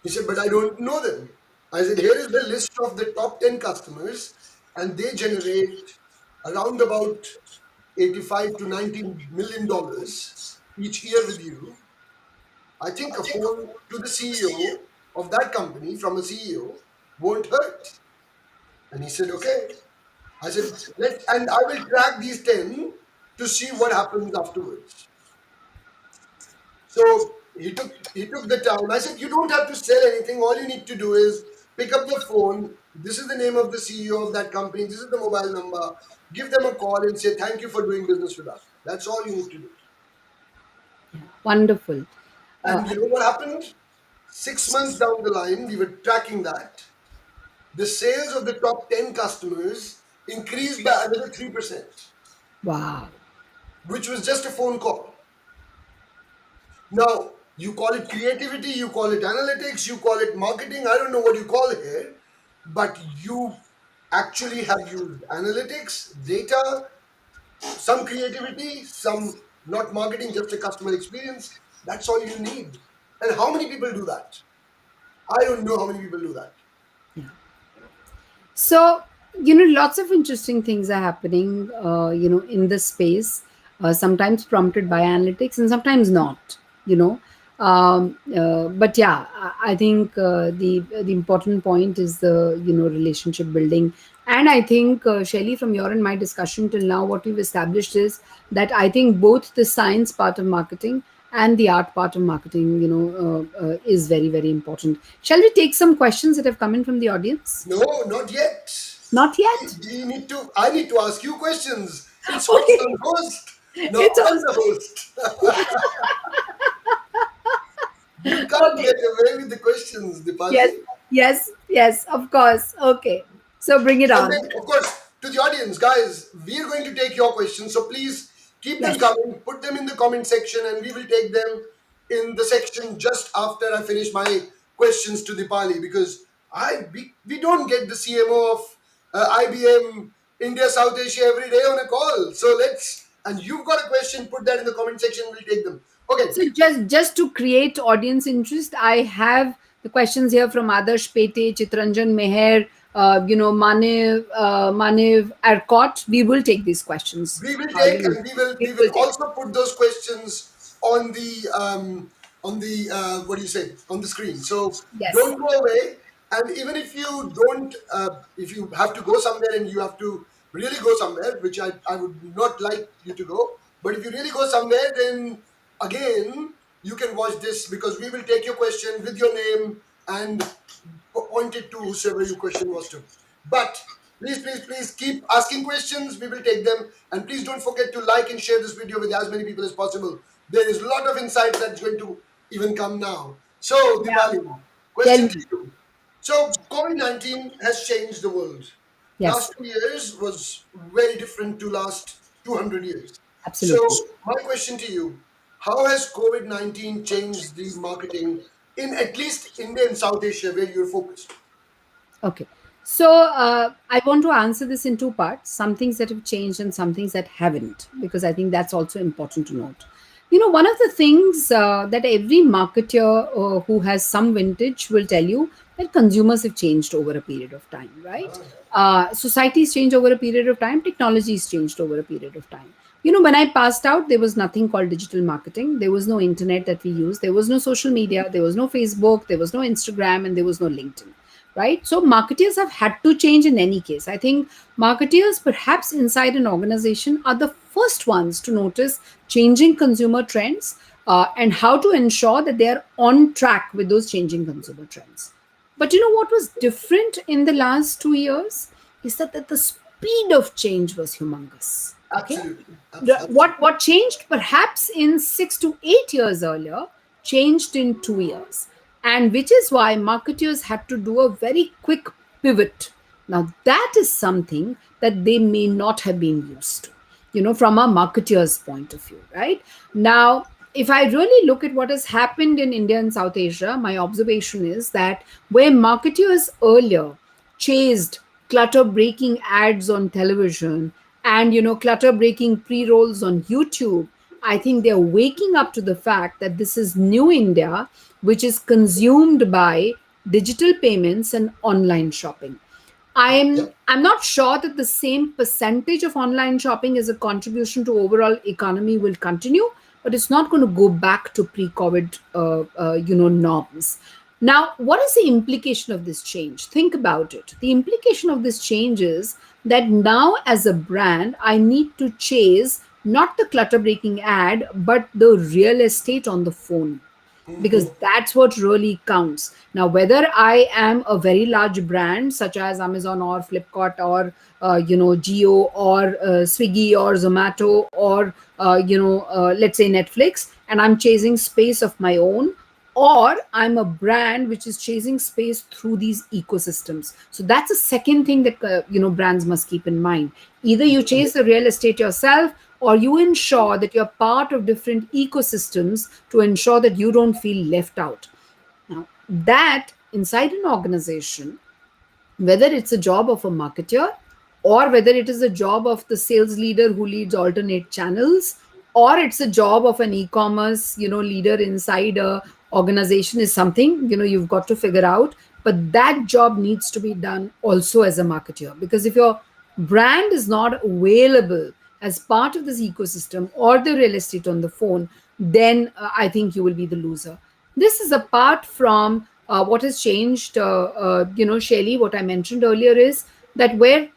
He said, "But I don't know them." I said, "Here is the list of the top 10 customers, and they generate around about 85 to 90 million dollars each year with you. I think a phone to the CEO of that company from a CEO won't hurt." And he said, "Okay." I said, and I will track these 10 to see what happens afterwards. So he took the time. I said, "You don't have to sell anything. All you need to do is pick up the phone. This is the name of the CEO of that company. This is the mobile number. Give them a call and say thank you for doing business with us. That's all you need to do." Wonderful. And you know what happened? 6 months down the line, we were tracking that. The sales of the top 10 customers increased by another 3%, Wow. which was just a phone call. Now, you call it creativity, you call it analytics, you call it marketing, I don't know what you call it here, but you actually have used analytics, data, some creativity, some not marketing, just a customer experience. That's all you need. And how many people do that? I don't know how many people do that. So, lots of interesting things are happening, in this space, sometimes prompted by analytics and sometimes not, you know. But yeah, I think the important point is the, relationship building. And I think, Shelly, from your and my discussion till now, what we've established is that I think both the science part of marketing and the art part of marketing, is very, very important. Shall we take some questions that have come in from the audience? No, not yet. Not yet. I need to ask you questions. It's host Okay. on host. Now It's I'm also the host. You can't okay. get away with the questions, Yes, Dipali. yes, yes, of course. Okay. So bring it And on. then, of course, to the audience, guys, we are going to take your questions. So please keep them Yes. coming. Put them in the comment section, and we will take them in the section just after I finish my questions to Dipali. Because we don't get the CMO of IBM India South Asia every day on a call. So let's, and you've got a question, put that in the comment section. We'll take them. Okay. So just to create audience interest, I have the questions here from Adarsh Pete, Chitranjan Meher, Maniv Arcot. We will take these questions. We will take, and We we will will take. also put those questions on the what do you say, on the screen. So Yes. don't go away. And even if you don't, if you have to go somewhere and you have to really go somewhere, which I would not like you to go, but if you really go somewhere, then again you can watch this, because we will take your question with your name and point it to whoever your question was to. But please, please, please keep asking questions. We will take them. And please don't forget to like and share this video with as many people as possible. There is a lot of insights that's going to even come now. So, Yeah. Dipali. Tell Question to me. you. So, COVID-19 has changed the world. Yes, Last 2 years was very different to last 200 years. So, absolutely. my question to you, how has COVID-19 changed the marketing in at least India and South Asia where you're focused? Okay. So I want to answer this in two parts, some things that have changed and some things that haven't, because I think that's also important to note. One of the things that every marketer who has some vintage will tell you that consumers have changed over a period of time, right? Ah, Societies change over a period of time, technologies changed over a period of time. When I passed out, there was nothing called digital marketing. There was no internet that we used. There was no social media. There was no Facebook. There was no Instagram. And there was no LinkedIn, right? So marketeers have had to change in any case. I think marketeers, perhaps inside an organization, are the first ones to notice changing consumer trends and how to ensure that they are on track with those changing consumer trends. But what was different in the last 2 years is that the speed of change was humongous. Okay, absolutely. what Absolutely. what changed perhaps in 6 to 8 years earlier changed in 2 years, and which is why marketers had to do a very quick pivot. Now that is something that they may not have been used to, from a marketer's point of view, right? Now, if I really look at what has happened in India and South Asia, my observation is that where marketers earlier chased clutter breaking ads on television and clutter breaking pre-rolls on YouTube, I think they're waking up to the fact that this is new India, which is consumed by digital payments and online shopping. I'm Yep. I'm not sure that the same percentage of online shopping as a contribution to overall economy will continue, but it's not going to go back to pre-COVID, norms. Now, what is the implication of this change? Think about it. The implication of this change is that now, as a brand, I need to chase not the clutter breaking ad, but the real estate on the phone, because that's what really counts. Now, whether I am a very large brand such as Amazon or Flipkart or Geo or Swiggy or Zomato or let's say Netflix, and I'm chasing space of my own, or I'm a brand which is chasing space through these ecosystems. So that's the second thing that brands must keep in mind. Either you chase the real estate yourself, or you ensure that you're part of different ecosystems to ensure that you don't feel left out. Now, that inside an organization, whether it's a job of a marketer or whether it is a job of the sales leader who leads alternate channels, or it's a job of an e-commerce leader inside a organization, is something you've got to figure out. But that job needs to be done also as a marketer, because if your brand is not available as part of this ecosystem or the real estate on the phone, then I think you will be the loser. This is apart from what has changed, Shelly, what I mentioned earlier is that where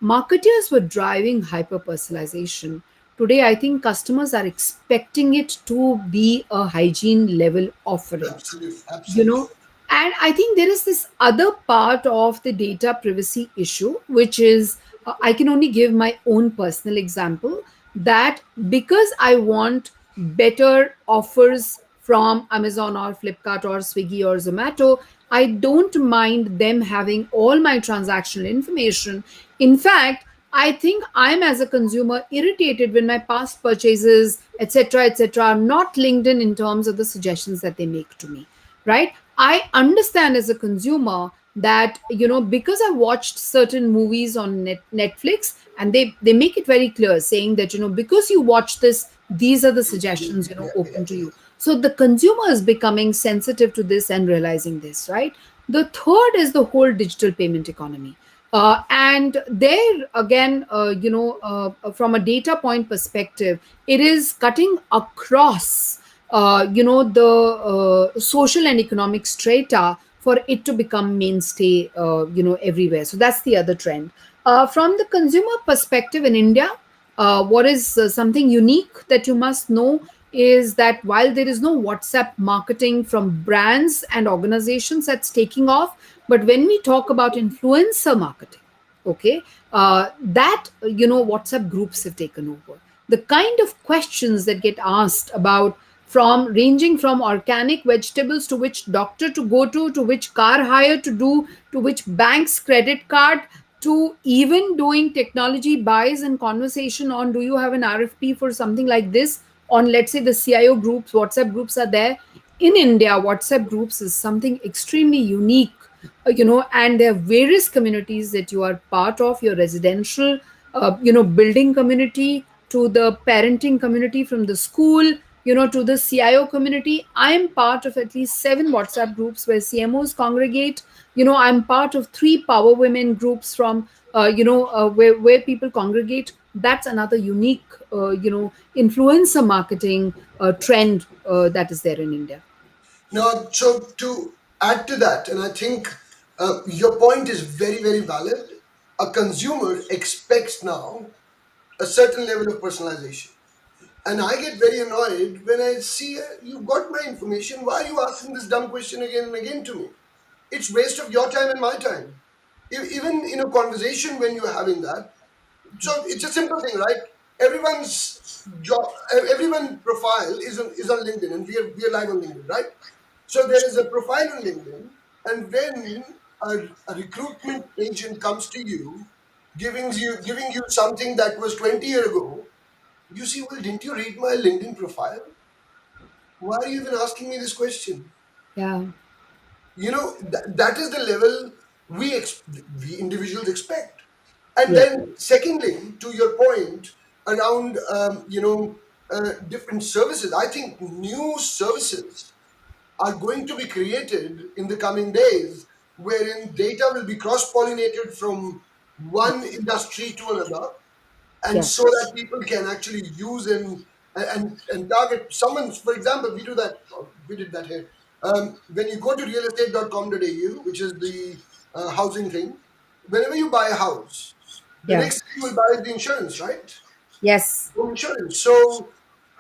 marketers were driving hyper personalization, today I think customers are expecting it to be a hygiene level offering, Absolutely. you Absolutely. know and I think there is this other part of the data privacy issue, which is, I can only give my own personal example, that because I want better offers from Amazon or Flipkart or Swiggy or Zomato, I don't mind them having all my transactional information. In fact, I think I'm, as a consumer, irritated when my past purchases, etc., are not linked in terms of the suggestions that they make to me, right? I understand as a consumer that because I watched certain movies on Netflix, and they make it very clear saying that because you watch this, these are the suggestions Yeah, yeah, open to yeah. you. So the consumer is becoming sensitive to this and realizing this, right? The third is the whole digital payment economy. And there again, from a data point perspective, it is cutting across the social and economic strata for it to become mainstay everywhere. So that's the other trend. From the consumer perspective in India, what is something unique that you must know is that while there is no WhatsApp marketing from brands and organizations that's taking off, but when we talk about influencer marketing, okay, that WhatsApp groups have taken over. The kind of questions that get asked about from ranging from organic vegetables to which doctor to go to which car hire to do, to which bank's credit card, to even doing technology buys and conversation on do you have an RFP for something like this, on let's say the CIO groups, WhatsApp groups are there. In India, WhatsApp groups is something extremely unique, and there are various communities that you are part of, your residential building community, to the parenting community from the school, to the CIO community. I am part of at least 7 WhatsApp groups where CMOs congregate. I'm part of 3 power women groups from where people congregate. That's another unique influencer marketing trend that is there in India. Now, so to add to that, and I think your point is very, very valid. A consumer expects now a certain level of personalization. And I get very annoyed when I see you got my information. Why are you asking this dumb question again and again to me? It's waste of your time and my time. Even in a conversation when you're having that, so it's a simple thing, right? Everyone's job, everyone profile is on LinkedIn, and we are live on LinkedIn, right? So there is a profile on LinkedIn, and when a recruitment agent comes to you, giving you something that was 20 years ago, you see, well, didn't you read my LinkedIn profile? Why are you even asking me this question? Yeah, That is the level we individuals expect. And yeah, then, secondly, to your point around different services, I think new services are going to be created in the coming days, wherein data will be cross pollinated from one industry to another, and yeah, so that people can actually use and target someone. For example, we do that. We did that here. When you go to realestate.com.au, which is the housing thing, whenever you buy a house, the yeah. next thing you will buy is the insurance, right? Yes, Home insurance. So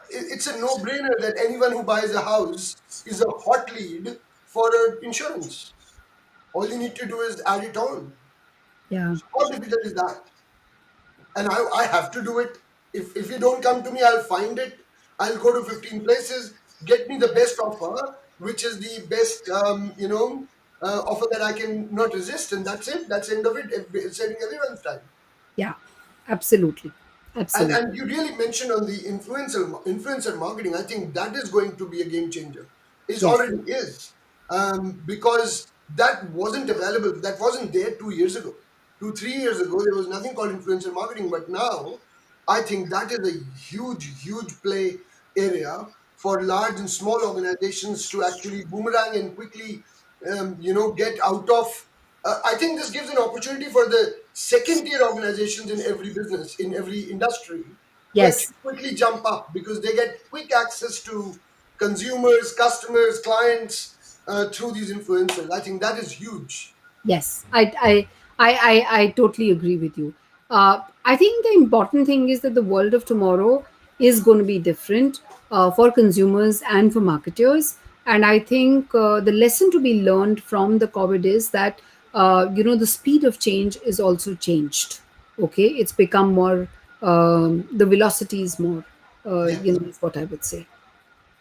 it's a no-brainer that anyone who buys a house is a hot lead for insurance. All you need to do is add it on. yeah, How difficult is that? And I have to do it. If you don't come to me, I'll find it. I'll go to 15 places, get me the best offer, which is the best, offer that I can not resist, and that's it. That's the end of it. It's saving everyone's time. yeah. Absolutely, And absolutely. you really mentioned on the influencer marketing. I think that is going to be a game changer. It Yes, already is, because that wasn't available. That wasn't there 2 years ago. 2 3 years ago, there was nothing called influencer marketing. But now, I think that is a huge, huge play area for large and small organizations to actually boomerang and quickly, get out of. I think this gives an opportunity for the second tier organizations in every business, in every industry, to yes. actually quickly jump up because they get quick access to consumers, customers, clients through these influencers. I think that is huge. Yes, I totally agree with you. I think the important thing is that the world of tomorrow is going to be different for consumers and for marketers. And I think the lesson to be learned from the COVID is that the speed of change is also changed. Okay, it's become more. The velocity is more. Yes. Is what I would say.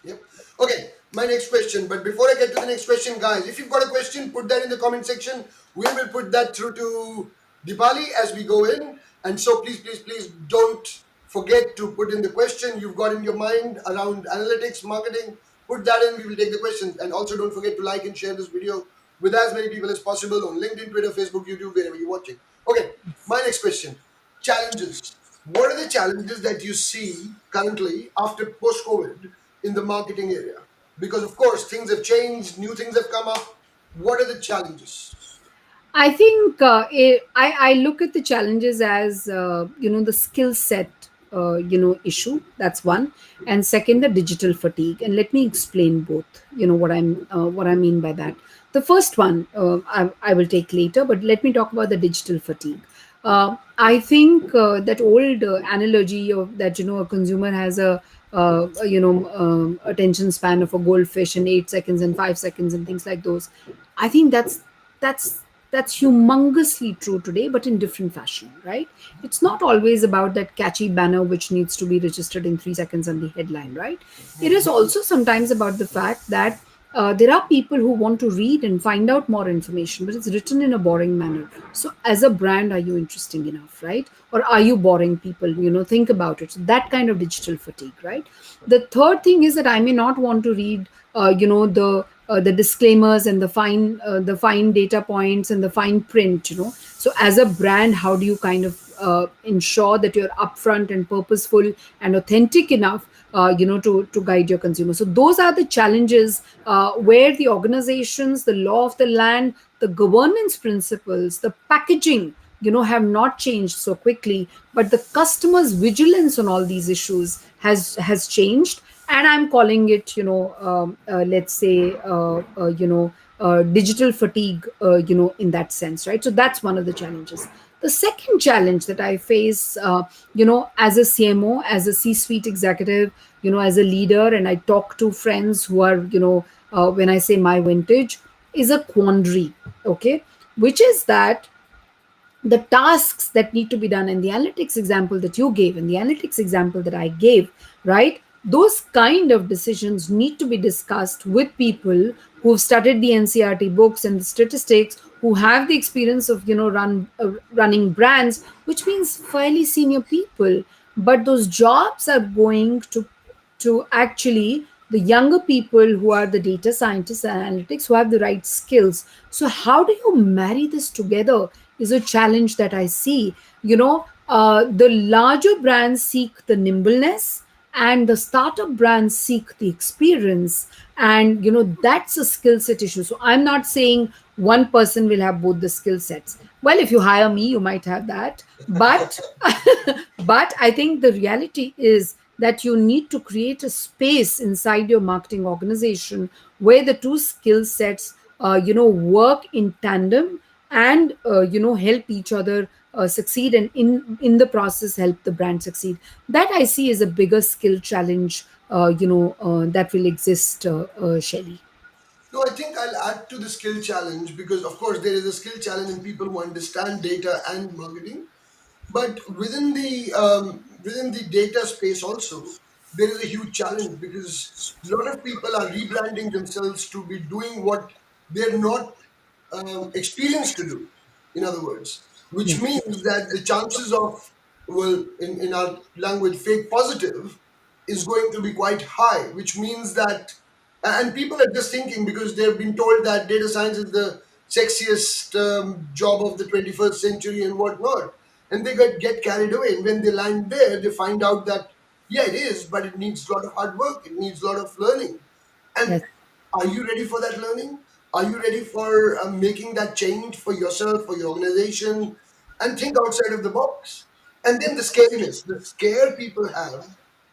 Yep. Okay, my next question. But before I get to the next question, guys, if you've got a question, put that in the comment section. We will put that through to Deepali as we go in. And so please, please, please don't forget to put in the question you've got in your mind around analytics, marketing. Put that in. We will take the questions. And also don't forget to like and share this video with as many people as possible on LinkedIn, Twitter, Facebook, YouTube, wherever you're watching. Okay, my next question. Challenges. What are the challenges that you see currently after post COVID in the marketing area? Because, of course, things have changed, new things have come up. What are the challenges? I think I look at the challenges as the skill set issue. That's one, and second the digital fatigue. And let me explain both. What I mean by that. The first one I will take later, but let me talk about the digital fatigue. I think that old analogy of that a consumer has a attention span of a goldfish in 8 seconds and 5 seconds and things like those. I think that's That's humongously true today, but in different fashion, right? It's not always about that catchy banner which needs to be registered in 3 seconds on the headline, right? It is also sometimes about the fact that there are people who want to read and find out more information, but it's written in a boring manner. So, as a brand, are you interesting enough, right? Or are you boring people? Think about it. So that kind of digital fatigue, right? The third thing is that I may not want to read, the disclaimers and the fine data points and the fine print. So, as a brand, how do you kind of ensure that you're upfront and purposeful and authentic enough to guide your consumer. So those are the challenges where the organizations, the law of the land, the governance principles, the packaging, have not changed so quickly, but the customer's vigilance on all these issues has changed. And I'm calling it, let's say, digital fatigue, in that sense, right? So that's one of the challenges. The second challenge that I face, as a CMO, as a C-suite executive, as a leader, and I talk to friends who are, when I say my vintage, is a quandary, okay, which is that the tasks that need to be done, and the analytics example that you gave and the analytics example that I gave, right, those kind of decisions need to be discussed with people who've studied the NCRT books and the statistics, who have the experience of running brands, which means fairly senior people. But those jobs are going to actually the younger people who are the data scientists and analytics, who have the right skills. So how do you marry this together is a challenge that I see. The larger brands seek the nimbleness, and the startup brands seek the experience. And that's a skill set issue. So I'm not saying one person will have both the skill sets. Well, if you hire me, you might have that, but but I think the reality is that you need to create a space inside your marketing organization where the two skill sets work in tandem, and help each other succeed, and in the process help the brand succeed. That I see as a bigger skill challenge that will exist, Shelly. No, I think I'll add to the skill challenge because, of course, there is a skill challenge in people who understand data and marketing. But within the data space also, there is a huge challenge because a lot of people are rebranding themselves to be doing what they're not experienced to do. In other words, which means that the chances of, well, in our language, fake positive is going to be quite high. Which means that, and people are just thinking because they've been told that data science is the sexiest job of the 21st century and whatnot, and they get carried away. And when they land there, they find out that yeah, it is, but it needs a lot of hard work. It needs a lot of learning. And Yes. are you ready for that learning? Are you ready for making that change for yourself, for your organization, and think outside of the box? And then the scariness, the scare people have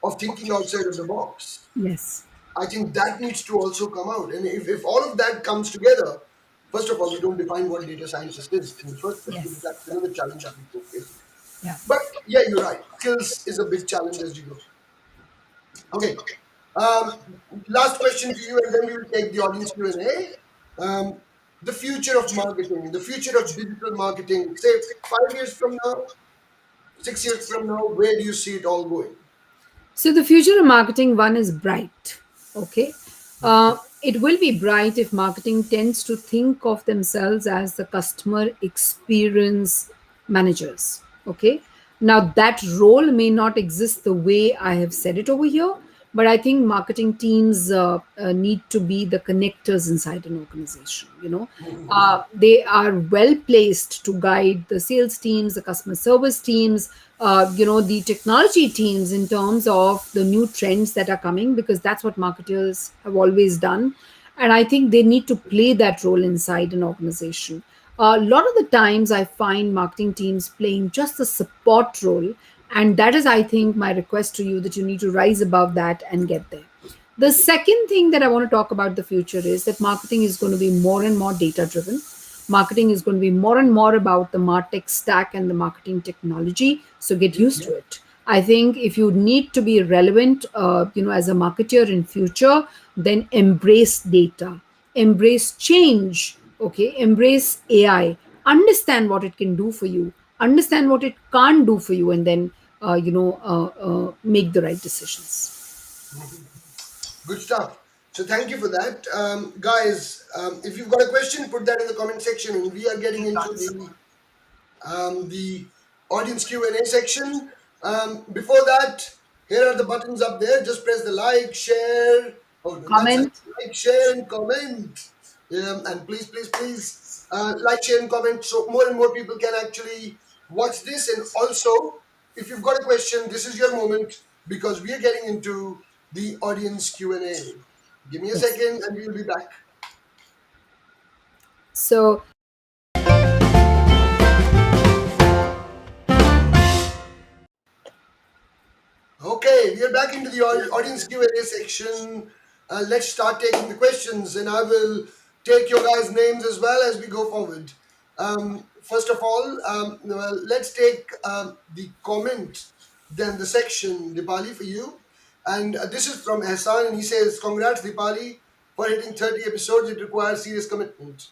of thinking outside of the box, Yes. I think that needs to also come out. And if all of that comes together, first of all, we don't define what data scientist is in the first place, because Yes. that's another challenge that people face. Yeah. But yeah, you're right. Skills is a big challenge as you go. Okay. Last question to you, and then we will take the audience Q&A. The future of marketing, the future of digital marketing, say 5 years from now, 6 years from now, where do you see it all going? So the future of marketing one is bright. Okay. It will be bright if marketing tends to think of themselves as the customer experience managers. Okay. Now that role may not exist the way I have said it over here, but I think marketing teams need to be the connectors inside an organization. They are well placed to guide the sales teams, the customer service teams, the technology teams in terms of the new trends that are coming, because that's what marketers have always done. And I think they need to play that role inside an organization. A lot of the times I find marketing teams playing just the support role. And that is, I think, my request to you, that you need to rise above that and get there. The second thing that I want to talk about the future is that marketing is going to be more and more data driven. Marketing is going to be more and more about the martech stack and the marketing technology. So get Yep. used to it. I think if you need to be relevant, as a marketer in future, then embrace data, embrace change, okay, embrace AI. understand what it can do for you, understand what it can't do for you, and then make the right decisions. Good stuff. So thank you for that, guys. If you've got a question, put that in the comment section, and we are getting into the audience Q&A section. Before that, here are the buttons up there. Just press the like, share. Oh, no, that's it. Comment. Like, share, and comment. And please, please, please, like, share, and comment so more and more people can actually watch this. And also, if you've got a question, this is your moment because we are getting into the audience Q&A. Give me a Yes. second, and we'll be back. So Okay, we are back into the audience Q&A section. Let's start taking the questions, and I will take your guys' names as well as we go forward. First of all, well, let's take the comment, then the section, Dipali, for you. And this is from Hassan, and he says, "Congrats, Dipali, for hitting 30 episodes. It requires serious commitment."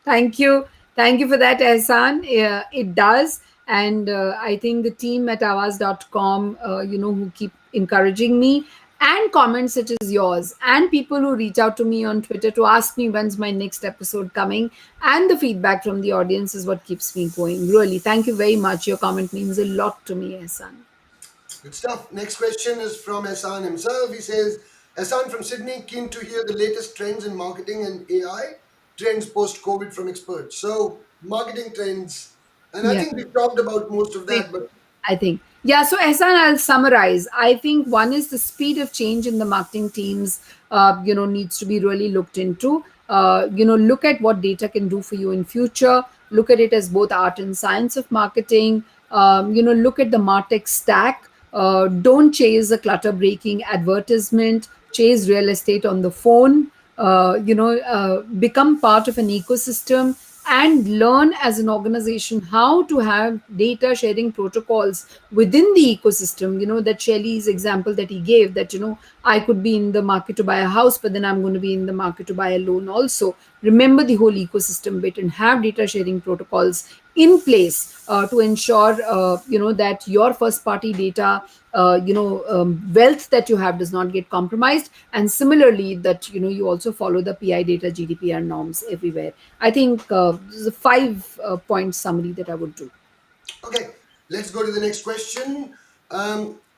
thank you. Thank you for that, Ehsan. It does. And I think the team at avaz.com, who keep encouraging me, and comments such as yours, and people who reach out to me on Twitter to ask me when's my next episode coming, and the feedback from the audience is what keeps me going. Really, thank you very much. Your comment means a lot to me, Ehsan. Good stuff. Next question is from Hassan himself. He says, Hassan from Sydney, keen to hear the latest trends in marketing and AI, trends post COVID from experts. So, marketing trends, and I Yeah. think we've talked about most of Wait, that, but I think. Yeah, so Ehsan, I'll summarize. I think one is the speed of change in the marketing teams, needs to be really looked into. Look at what data can do for you in future. Look at it as both art and science of marketing. Look at the MarTech stack. Don't chase a clutter breaking advertisement. Chase real estate on the phone. Become part of an ecosystem and learn as an organization how to have data sharing protocols within the ecosystem. That Shelley's example that he gave, that I could be in the market to buy a house, but then I'm going to be in the market to buy a loan also. Remember the whole ecosystem bit and have data sharing protocols in place to ensure that your first party data wealth that you have does not get compromised, and similarly that you also follow the PI data GDPR norms everywhere. I think this is a 5 point summary that I would do. okay, let's go to the next question.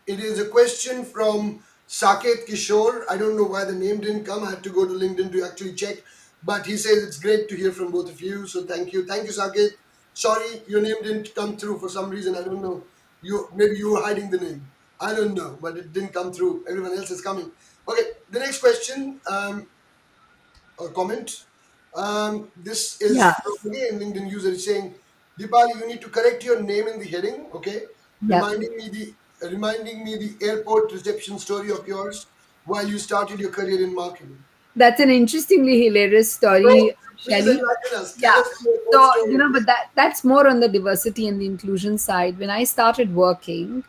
It is a question from Saket Kishore. I don't know why the name didn't come. I had to go to LinkedIn to actually check. But he says it's great to hear from both of you. So thank you. Thank you, Saket. Sorry, your name didn't come through for some reason. I don't know. Maybe you were hiding the name. I don't know, but it didn't come through. Everyone else is coming. Okay, the next question. Or comment. This is Yeah. from again LinkedIn user is saying, Dipali, you need to correct your name in the heading, okay? Yeah. Reminding me the airport reception story of yours while you started your career in marketing. That's an interestingly hilarious So story, please Shelley. enlighten us. Tell Yeah. us the airport So, story. but that's more on the diversity and the inclusion side. When I started working,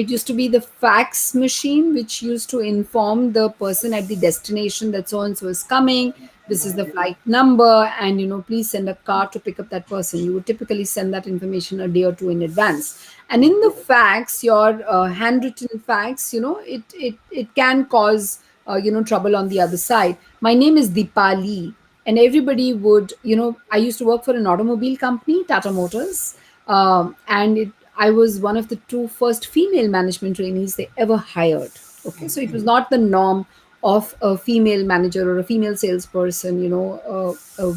it used to be the fax machine which used to inform the person at the destination that so and so is coming. This is the flight number, and please send a car to pick up that person. You would typically send that information a day or two in advance. And in the fax, your handwritten fax, it can cause trouble on the other side. My name is Deepali, and everybody would, I used to work for an automobile company, Tata Motors, and I was one of the two first female management trainees they ever hired. Okay, so it was not the norm of a female manager or a female salesperson,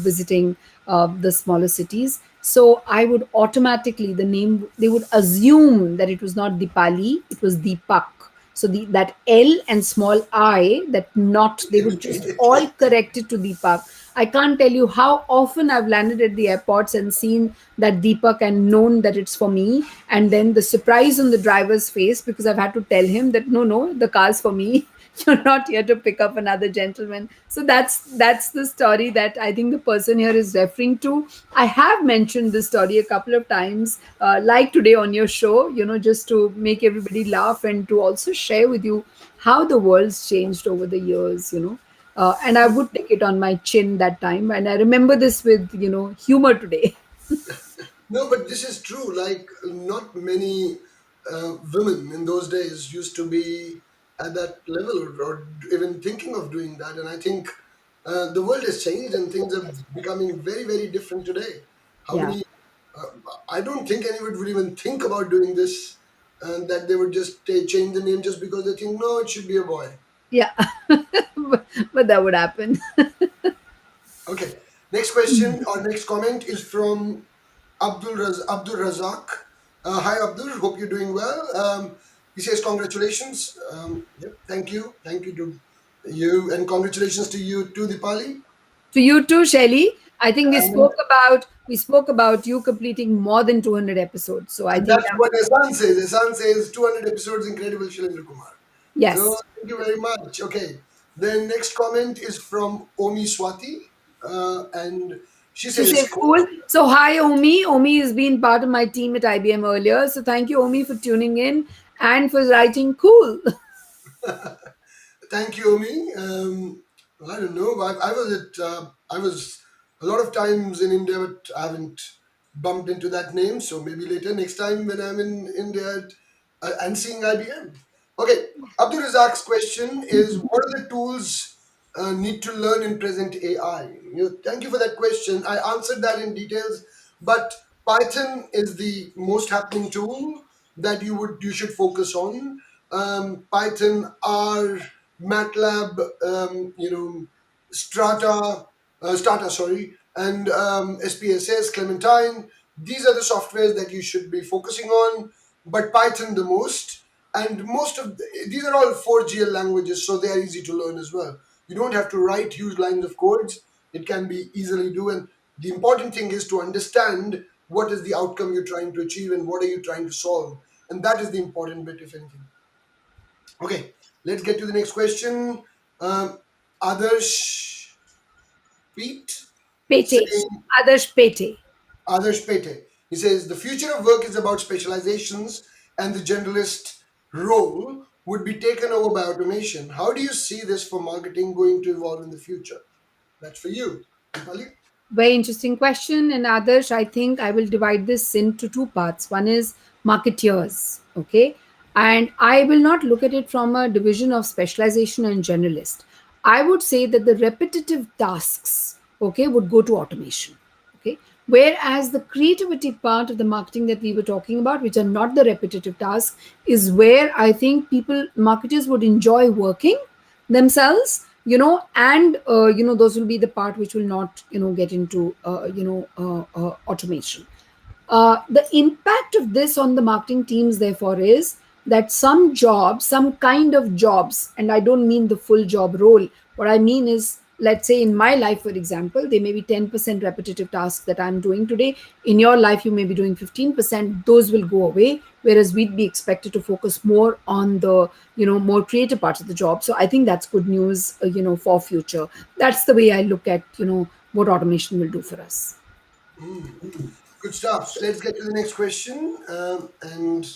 visiting the smaller cities. So I would automatically, the name, they would assume that it was not Deepali, it was Deepak. So that L and small I, that not, they would just all correct it to Deepak. I can't tell you how often I've landed at the airports and seen that Deepak and known that it's for me. And then the surprise on the driver's face because I've had to tell him that no, the car's for me. You're not here to pick up another gentleman. So that's the story that I think the person here is referring to. I have mentioned this story a couple of times, like today on your show, just to make everybody laugh and to also share with you how the world's changed over the years. And I would take it on my chin that time, and I remember this with humor today. No, but this is true. Like, not many women in those days used to be at that level, or even thinking of doing that. And I think the world has changed and things are becoming very, very different today. How Yeah. many? Uh, I don't think anyone would even think about doing this, and that they would just change the name just because they think, no, it should be a boy. Yeah. But that would happen. Okay. Next question or next comment is from Abdul Razak. Hi Abdul, hope you're doing well. He says congratulations. Yep, thank you to you, and congratulations to you too, Dipali. To you too, Shelley. I think And, we spoke about you completing more than 200 episodes. So I and think that's that what Hasan says. Hasan says 200 episodes, incredible, Shilendra Kumar. So yes. thank you very much. Okay, the next comment is from Omi Swati, and she She says, says, cool. So, hi, Omi. Omi has been part of my team at IBM earlier. So, thank you, Omi, for tuning in and for writing cool. Thank you, Omi. I don't know. I was a lot of times in India, but I haven't bumped into that name. So maybe later, next time when I'm in India and seeing IBM. Okay, Abdul Razak's question is: what are the tools need to learn in present AI? Thank you for that question. I answered that in details, but Python is the most happening tool that you should focus on. Python, R, MATLAB, Strata, sorry, and SPSS, Clementine. These are the softwares that you should be focusing on, but Python the most. And these are all 4GL languages, so they are easy to learn as well. You don't have to write huge lines of codes. It can be easily do. And the important thing is to understand what is the outcome you're trying to achieve and what are you trying to solve. And that is the important bit, if anything. Okay, let's get to the next question. Um, Adarsh Pete Pete. saying, Adarsh Pete. Adarsh Pete. He says, the future of work is about specializations and the generalist role would be taken over by automation. How do you see this for marketing going to evolve in the future? That's for you, Deepali. Very interesting question. And Adarsh, I think I will divide this into two parts. One is marketeers, okay? And I will not look at it from a division of specialization and generalist. I would say that the repetitive tasks, okay, would go to automation, okay? Whereas the creativity part of the marketing that we were talking about, which are not the repetitive tasks, is where I think marketers would enjoy working themselves, and those will be the part which will not get into automation. The impact of this on the marketing teams, therefore, is that some kind of jobs, and I don't mean the full job role. What I mean is, let's say in my life, for example, there may be 10% repetitive tasks that I'm doing today. In your life, you may be doing 15%. Those will go away, whereas we'd be expected to focus more on the, more creative parts of the job. So I think that's good news, for future. That's the way I look at, what automation will do for us. Mm, good stuff. Let's get to the next question. And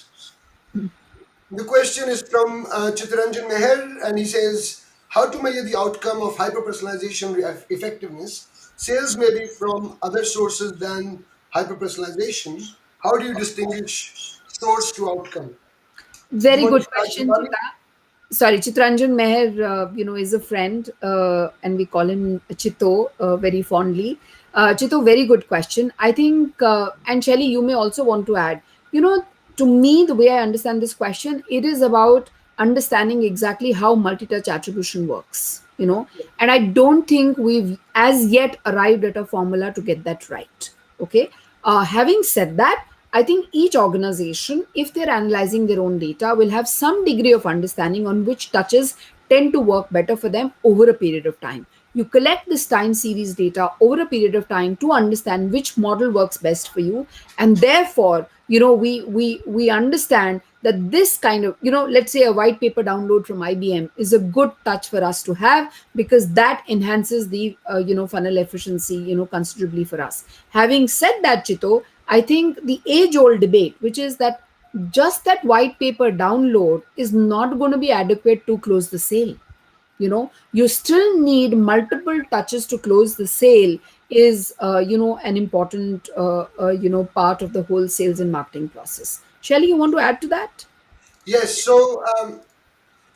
the question is from Chittaranjan Meher, and he says, how to measure the outcome of hyper-personalization effectiveness? Sales may be from other sources than hyper-personalization. How do you distinguish source to outcome? You Very want to good start, question, Deepali? Chitra. Sorry, Chitranjan Meher, is a friend, and we call him Chito very fondly. Chito, very good question. I think, and Shelly, you may also want to add, you know, to me, the way I understand this question, it is about understanding exactly how multi-touch attribution works, and I don't think we've as yet arrived at a formula to get that right. Okay. Having said that, I think each organization, if they're analyzing their own data, will have some degree of understanding on which touches tend to work better for them over a period of time. You collect this time series data over a period of time to understand which model works best for you, and therefore, we understand that this kind of, let's say a white paper download from IBM is a good touch for us to have, because that enhances the funnel efficiency considerably for us. Having said that, Chito, I think the age old debate, which is that just that white paper download is not going to be adequate to close the sale. You still need multiple touches to close the sale, is an important part of the whole sales and marketing process. Shelly, you want to add to that? Yes. So,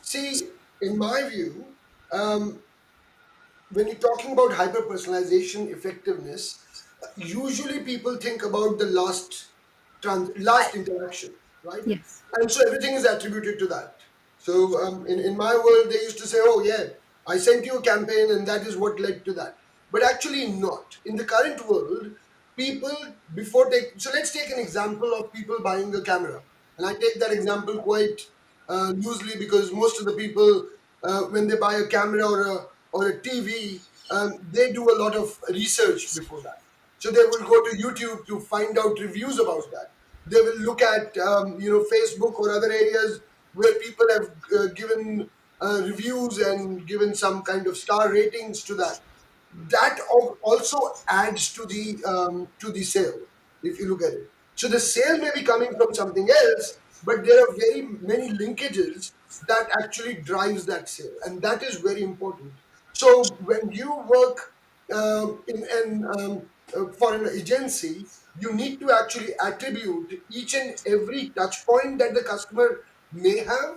see, in my view, um, when you're talking about hyper personalization effectiveness, usually people think about the last interaction, right? Yes. And so everything is attributed to that. So in my world, they used to say, "Oh yeah, I sent you a campaign, and that is what led to that." But actually, not in the current world. People before take so let's take an example of people buying a camera, and I take that example quite loosely because most of the people when they buy a camera or a TV, they do a lot of research before that. So they will go to YouTube to find out reviews about that. They will look at Facebook or other areas where people have given reviews and given some kind of star ratings to that. That also adds to the sale if you look at it. So the sale may be coming from something else, but there are very many linkages that actually drives that sale, and that is very important. So when you work in an for an agency, you need to actually attribute each and every touch point that the customer may have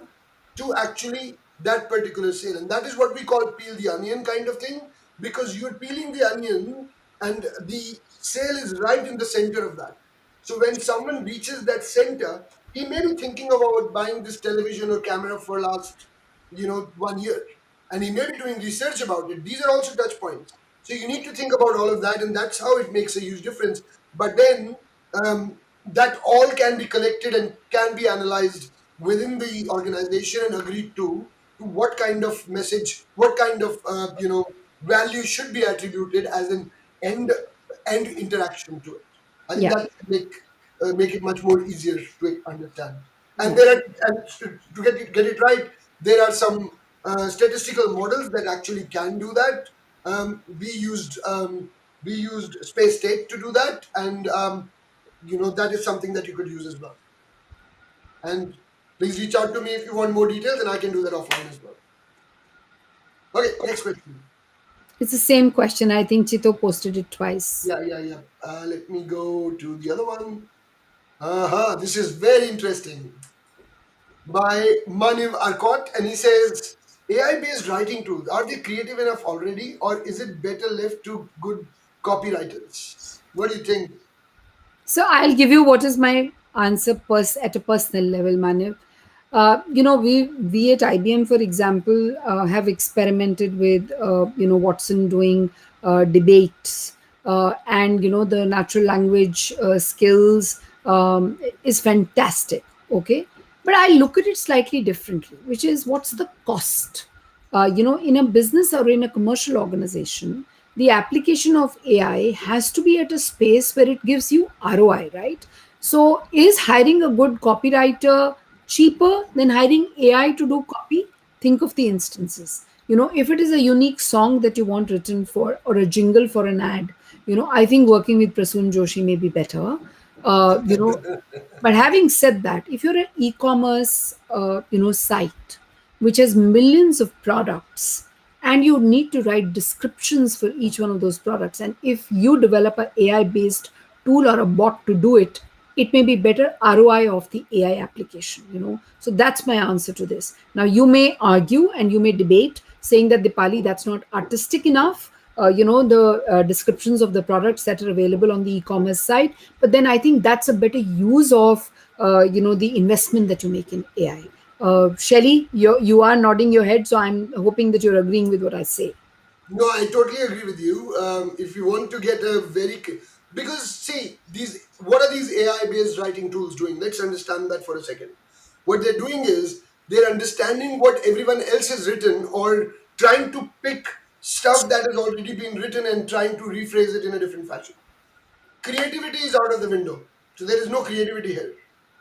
to actually that particular sale, and that is what we call peel the onion kind of thing, because you're peeling the onion and the sale is right in the center of that. So when someone reaches that center, he may be thinking about buying this television or camera for last 1 year, and he may be doing research about it. These are also touch points. So you need to think about all of that, and that's how it makes a huge difference. But then that all can be collected and can be analyzed within the organization and agreed to what kind of message, what kind of value should be attributed as an end end interaction to it. I think Yeah. that make it much more easier to understand. And Yeah. there are and to get it right, there are some statistical models that actually can do that. We used Space State to do that, and that is something that you could use as well. And please reach out to me if you want more details, and I can do that offline as well. Okay, next question. It's the same question. I think Chito posted it twice. Yeah, yeah, yeah. Let me go to the other one. This is very interesting. By Maniv Arcot, and he says, AI-based writing tools, are they creative enough already, or is it better left to good copywriters? What do you think? So I'll give you what is my answer at a personal level, Manav. We at IBM, for example, have experimented with Watson doing debates, and the natural language skills is fantastic. Okay, but I look at it slightly differently, which is what's the cost? In a business or in a commercial organization, the application of AI has to be at a space where it gives you ROI, right? So, is hiring a good copywriter cheaper than hiring AI to do copy? Think of the instances. If it is a unique song that you want written for or a jingle for an ad, I think working with Prasoon Joshi may be better. Uh, you know, but having said that, if you're an e-commerce, site which has millions of products, and you need to write descriptions for each one of those products, and if you develop a AI based tool or a bot to do it, it may be better ROI of the AI application. So that's my answer to this. Now you may argue and you may debate saying that, Dipali, that's not artistic enough. The descriptions of the products that are available on the e-commerce site, but then I think that's a better use of the investment that you make in AI. Shelly, you are nodding your head, so I'm hoping that you're agreeing with what I say. No, I totally agree with you. If you want to get a because see, what are these AI-based writing tools doing? Let's understand that for a second. What they're doing is they're understanding what everyone else has written, or trying to pick stuff that has already been written and trying to rephrase it in a different fashion. Creativity is out of the window. So there is no creativity here.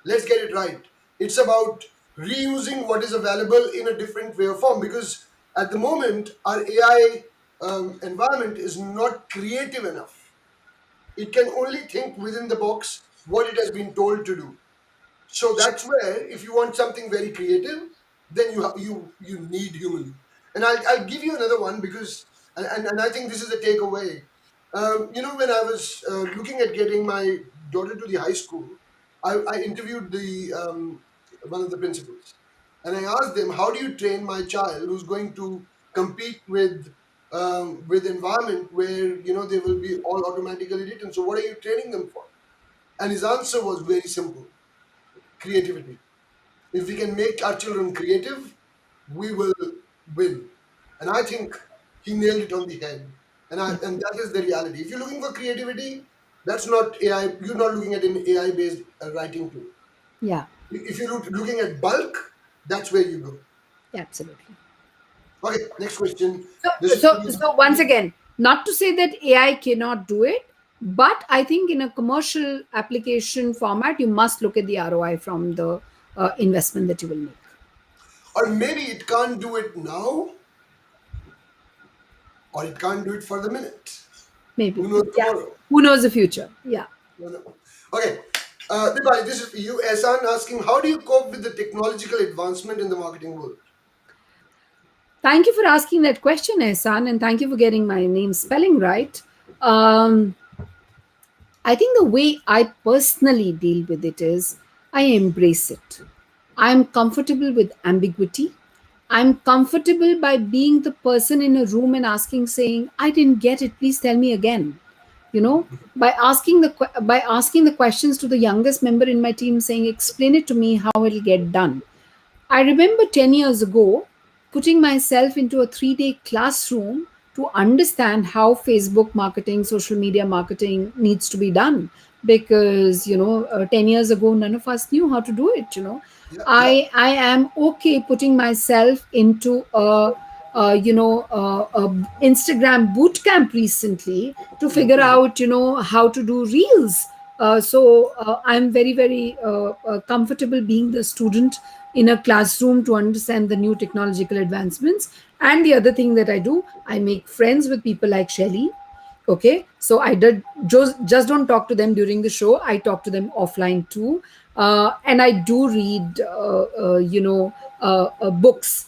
Let's get it right. It's about reusing what is available in a different way or form, because at the moment, our AI environment is not creative enough. It can only think within the box what it has been told to do. So that's where, if you want something very creative, then you need human. And I'll give you another one, because and I think this is the takeaway. When I was looking at getting my daughter to the high school, I interviewed the one of the principals, and I asked them, "How do you train my child who's going to compete with environment where they will be all automatically written? So what are you training them for?" And his answer was very simple: creativity. If we can make our children creative, we will win. And I think he nailed it on the head. Yeah, And that is the reality. If you're looking for creativity, that's not AI. You're not looking at an AI based writing tool. yeah, If you're looking at bulk, that's where you go. absolutely. Okay, next question. So, This is so, so once again, not to say that AI cannot do it, but I think in a commercial application format, you must look at the ROI from the investment that you will make. or maybe it can't do it now, or it can't do it for the minute. Maybe. Who knows Yeah. tomorrow? Who knows the future? Yeah. No, no. Okay. Deepali, this is for you. Ehsan asking, how do you cope with the technological advancement in the marketing world? Thank you for asking that question, Ehsan, and thank you for getting my name spelling right. Um, I think the way I personally deal with it is I embrace it. I'm comfortable with ambiguity. I'm comfortable by being the person in a room and asking, saying, "I didn't get it. Please tell me again." You know, by asking the questions to the youngest member in my team, saying, "Explain it to me how it'll get done." I remember 10 years ago putting myself into a 3-day classroom to understand how Facebook marketing, social media marketing needs to be done. Because, 10 years ago, none of us knew how to do it. Yeah, yeah, I am okay putting myself into a Instagram boot camp recently to figure out, how to do reels. I'm very, very comfortable being the student in a classroom to understand the new technological advancements. And the other thing that I do, I make friends with people like Shelly. Okay, so I did just don't talk to them during the show. I talk to them offline too, and I do read, books,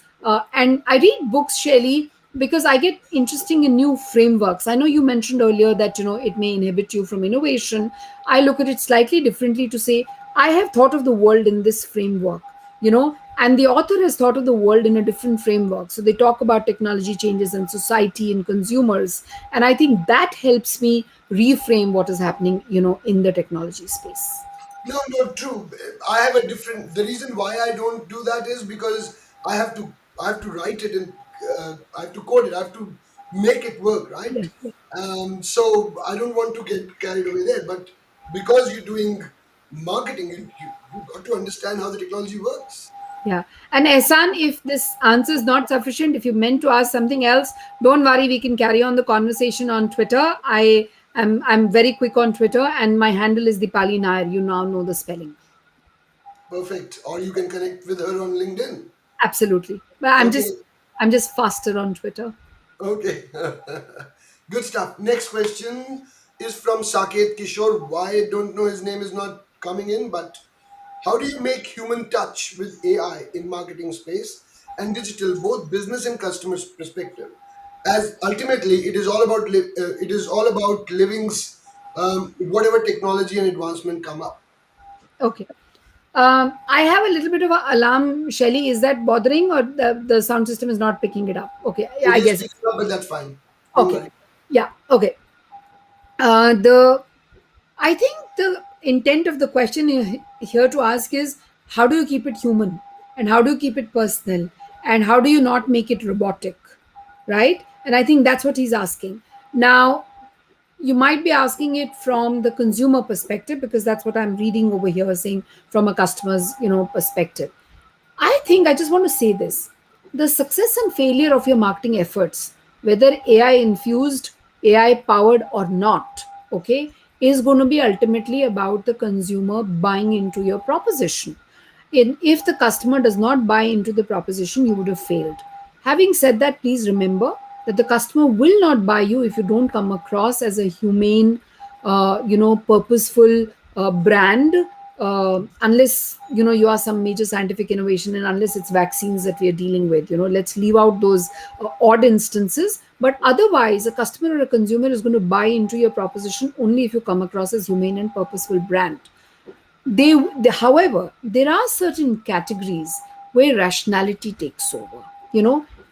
and I read books, Shelly, because I get interesting in new frameworks. I know you mentioned earlier that it may inhibit you from innovation. I look at it slightly differently to say I have thought of the world in this framework, and the author has thought of the world in a different framework. So they talk about technology changes in society and consumers, and I think that helps me reframe what is happening, in the technology space. no, no, true. I have a different. The reason why I don't do that is because I have to write it and I have to code it. I have to make it work, right? Yeah, yeah, So I don't want to get carried away there. But because you're doing marketing, you got to understand how the technology works. yeah. And Ehsan, if this answer is not sufficient, if you meant to ask something else, don't worry, we can carry on the conversation on Twitter. I'm very quick on Twitter, and my handle is Deepali Nair. You now know the spelling. Perfect. Or you can connect with her on LinkedIn. Absolutely. But Okay. I'm just faster on Twitter. Okay. Good stuff. Next question is from Saket Kishore. Why I don't know his name is not coming in, but how do you make human touch with AI in marketing space and digital, both business and customers perspective? As ultimately, it is all about living's whatever technology and advancement come up. Okay. I have a little bit of an alarm, Shelly. Is that bothering, or the sound system is not picking it up? Okay, yeah, It I is guess. picking up, but that's fine. Don't Okay, worry. yeah, okay. The I think the intent of the question here to ask is, how do you keep it human, and how do you keep it personal, and how do you not make it robotic, right? And I think that's what he's asking. Now, you might be asking it from the consumer perspective, because that's what I'm reading over here, saying from a customer's perspective. I think I just want to say this: the success and failure of your marketing efforts, whether AI infused, AI powered or not, okay, is going to be ultimately about the consumer buying into your proposition. If the customer does not buy into the proposition, you would have failed. Having said that, please remember that the customer will not buy you if you don't come across as a humane, purposeful brand, unless you are some major scientific innovation, and unless it's vaccines that we are dealing with, let's leave out those odd instances. But otherwise, a customer or a consumer is going to buy into your proposition only if you come across as humane and purposeful brand. However, there are certain categories where rationality takes over.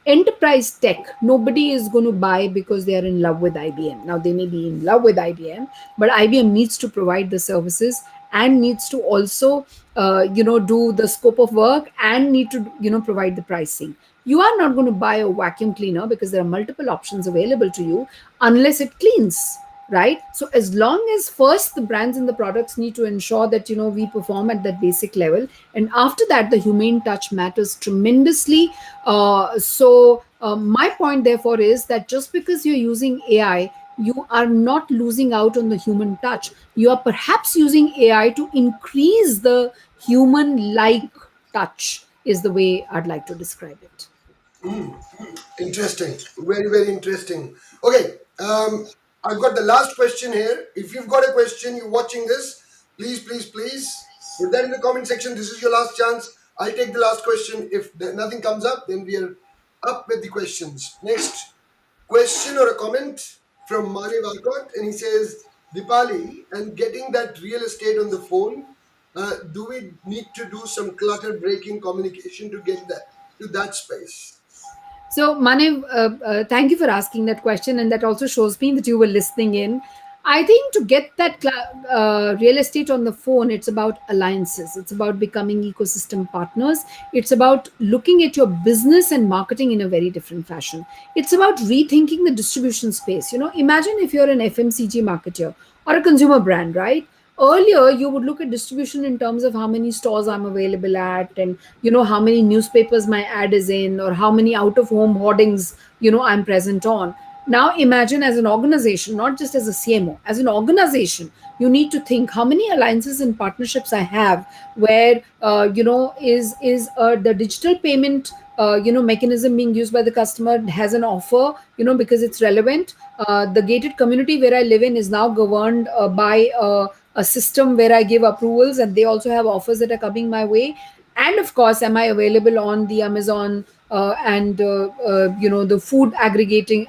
Enterprise tech, nobody is going to buy because they are in love with IBM. Now, they may be in love with IBM, but IBM needs to provide the services and needs to also do the scope of work and need to provide the pricing. You are not going to buy a vacuum cleaner because there are multiple options available to you unless it cleans, right? So as long as first the brands and the products need to ensure that we perform at that basic level, and after that the humane touch matters tremendously. My point therefore is that just because you're using AI, you are not losing out on the human touch. You are perhaps using AI to increase the human like touch, is the way I'd like to describe it. Interesting. Very, very interesting. Okay. I've got the last question here. If you've got a question, you're watching this, please, please, please put that in the comment section. This is your last chance. I'll take the last question. If nothing comes up, then we are up with the questions. Next question or a comment from Mani Walcott, and he says, Dipali, and getting that real estate on the phone, do we need to do some clutter breaking communication to get that to that space? So, Manev, thank you for asking that question, and that also shows me that you were listening in. I think to get that real estate on the phone, it's about alliances. It's about becoming ecosystem partners. It's about looking at your business and marketing in a very different fashion. It's about rethinking the distribution space. Imagine if you're an FMCG marketer or a consumer brand, right? Earlier, you would look at distribution in terms of how many stores I'm available at, and how many newspapers my ad is in, or how many out of home hoardings I'm present on. Now imagine, as an organization, not just as a CMO, as an organization, you need to think how many alliances and partnerships I have, where is the digital payment mechanism being used by the customer has an offer, because it's relevant. The gated community where I live in is now governed by a system where I give approvals, and they also have offers that are coming my way. And of course, am I available on the Amazon and the food aggregating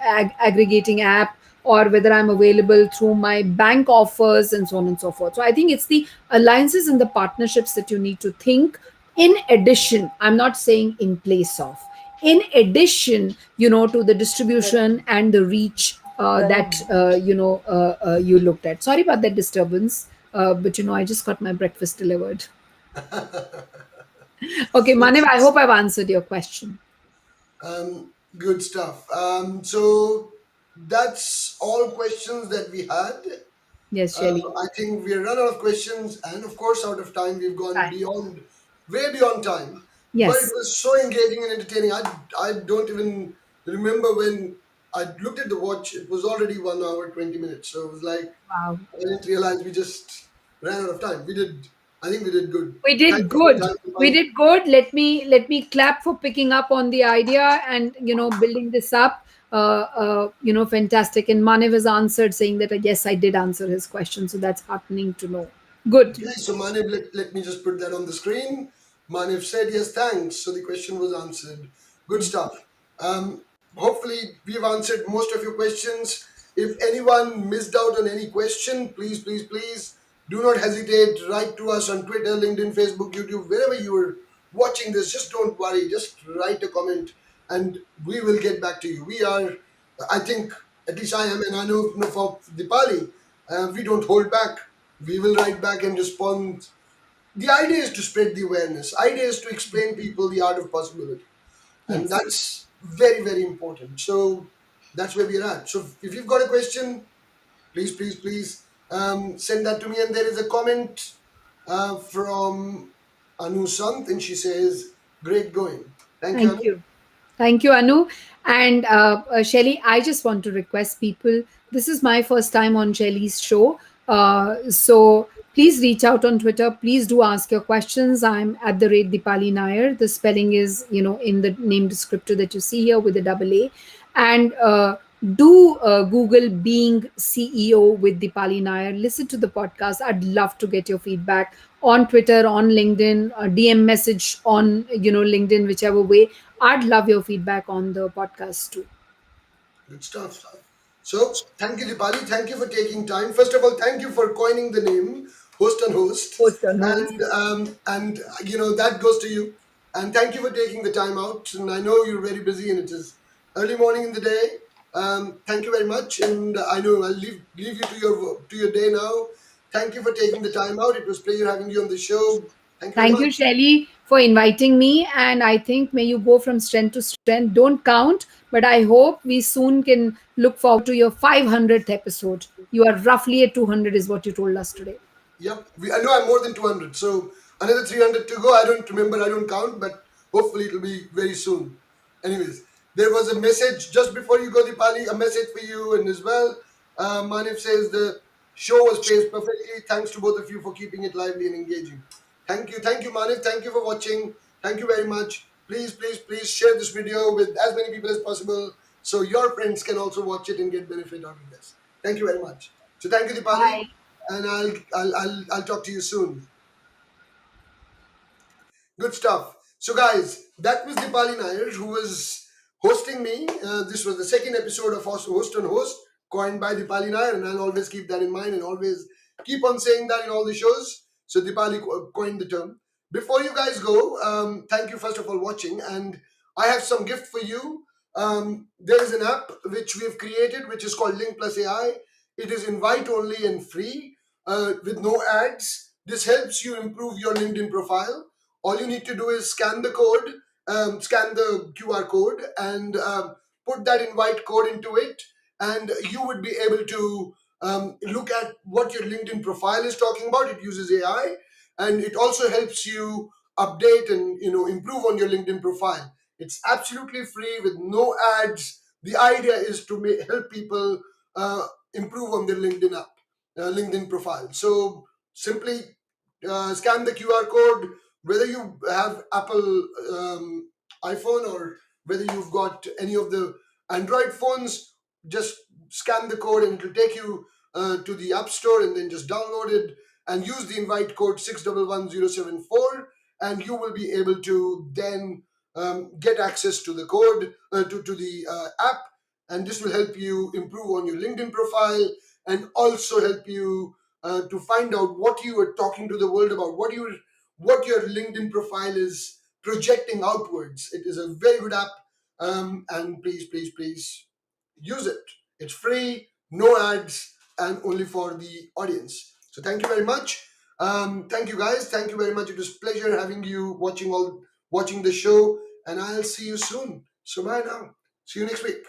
app, or whether I'm available through my bank offers, and so on and so forth. So I think it's the alliances and the partnerships that you need to think. In addition, I'm not saying in place of, in addition, to the distribution and the reach that you looked at. Sorry about that disturbance, but I just got my breakfast delivered. Okay, Manev, I hope I've answered your question. Good stuff. So that's all questions that we had. Yes, Shelly. I think we're run out of questions, and of course, out of time. We've gone Time. beyond, way beyond time. But it Yes. was so engaging and entertaining. I don't even remember when I looked at the watch. It was already 1 hour 20 minutes. So it was like Wow. I didn't realize we just ran out of time. We did. I think we did good. We Thank did you for your good. time, We Dipali. did good. Let me clap for picking up on the idea and building this up. Fantastic. And Manev has answered, saying that yes, I did answer his question. So that's heartening to know. Good. Okay, so Manev, let me just put that on the screen. Manev said yes, thanks. So the question was answered. Good stuff. Hopefully, we've answered most of your questions. If anyone missed out on any question, please, please, please do not hesitate. Write to us on Twitter, LinkedIn, Facebook, YouTube, wherever you are watching this. Just don't worry. Just write a comment and we will get back to you. We are, I think, at least I am, and I know for Dipali, we don't hold back. We will write back and respond. The idea is to spread the awareness. Idea is to explain people the art of possibility, and Yes. that's very, very important. So that's where we're at. So if you've got a question, please, please, please send that to me. And there is a comment from Anu Sant, and she says, "Great going." Thank you, Thank Anu. you. Thank you, Anu. And Shelly, I just want to request people. This is my first time on Shelly's show. So please reach out on Twitter. Please do ask your questions. I'm at the rate Deepali Nair. The spelling is, in the name descriptor that you see here with a double A. And do Google being CEO with Deepali Nair. Listen to the podcast. I'd love to get your feedback on Twitter, on LinkedIn, DM message on LinkedIn, whichever way. I'd love your feedback on the podcast too. Good stuff. So, thank you, Dipali. Thank you for taking time. First of all, thank you for coining the name host and host, Host on host. and that goes to you. And thank you for taking the time out. And I know you're very busy, and it is early morning in the day. Thank you very much. And I know I'll leave you to your day now. Thank you for taking the time out. It was a pleasure having you on the show. Thank you very Thank you, much. Shelly, for inviting me. And I think may you go from strength to strength. Don't count, but I hope we soon can look forward to your 500th episode. You are roughly at 200, is what you told us today. Yep. I know I'm more than 200. So another 300 to go. I don't remember. I don't count, but hopefully it'll be very soon. Anyways, there was a message just before you go, Deepali, a message for you and as well. Manif says the show was paced perfectly. Thanks to both of you for keeping it lively and engaging. Thank you. Thank you, Manif. Thank you for watching. Thank you very much. Please, please, please share this video with as many people as possible so your friends can also watch it and get benefit out of this. Thank you very much. So thank you, Deepali, Bye. and I'll talk to you soon. Good stuff. So, guys, that was Deepali Nair, who was hosting me. This was the second episode of Host on Host, coined by Deepali Nair, and I'll always keep that in mind and always keep on saying that in all the shows. So, Deepali coined the term. Before you guys go, thank you first of all watching, and I have some gift for you. There is an app which we have created, which is called Link Plus AI. It is invite only and free, with no ads. This helps you improve your LinkedIn profile. All you need to do is scan the code, scan the QR code, and put that invite code into it, and you would be able to look at what your LinkedIn profile is talking about. It uses AI, and it also helps you update and improve on your LinkedIn profile. It's absolutely free with no ads. The idea is to help people uh, improve on their LinkedIn profile. So simply scan the QR code, whether you have Apple iPhone or whether you've got any of the Android phones. Just scan the code and it will take you to the App Store, and then just download it and use the invite code 611074, and you will be able to then get access to the code, to the app, and this will help you improve on your LinkedIn profile and also help you to find out what you are talking to the world about, what your LinkedIn profile is projecting outwards. It is a very good app, and please, please, please use it. It's free, no ads, and only for the audience. So thank you very much. Thank you guys. Thank you very much. It was a pleasure having you watching the show, and I'll see you soon. So bye now. See you next week.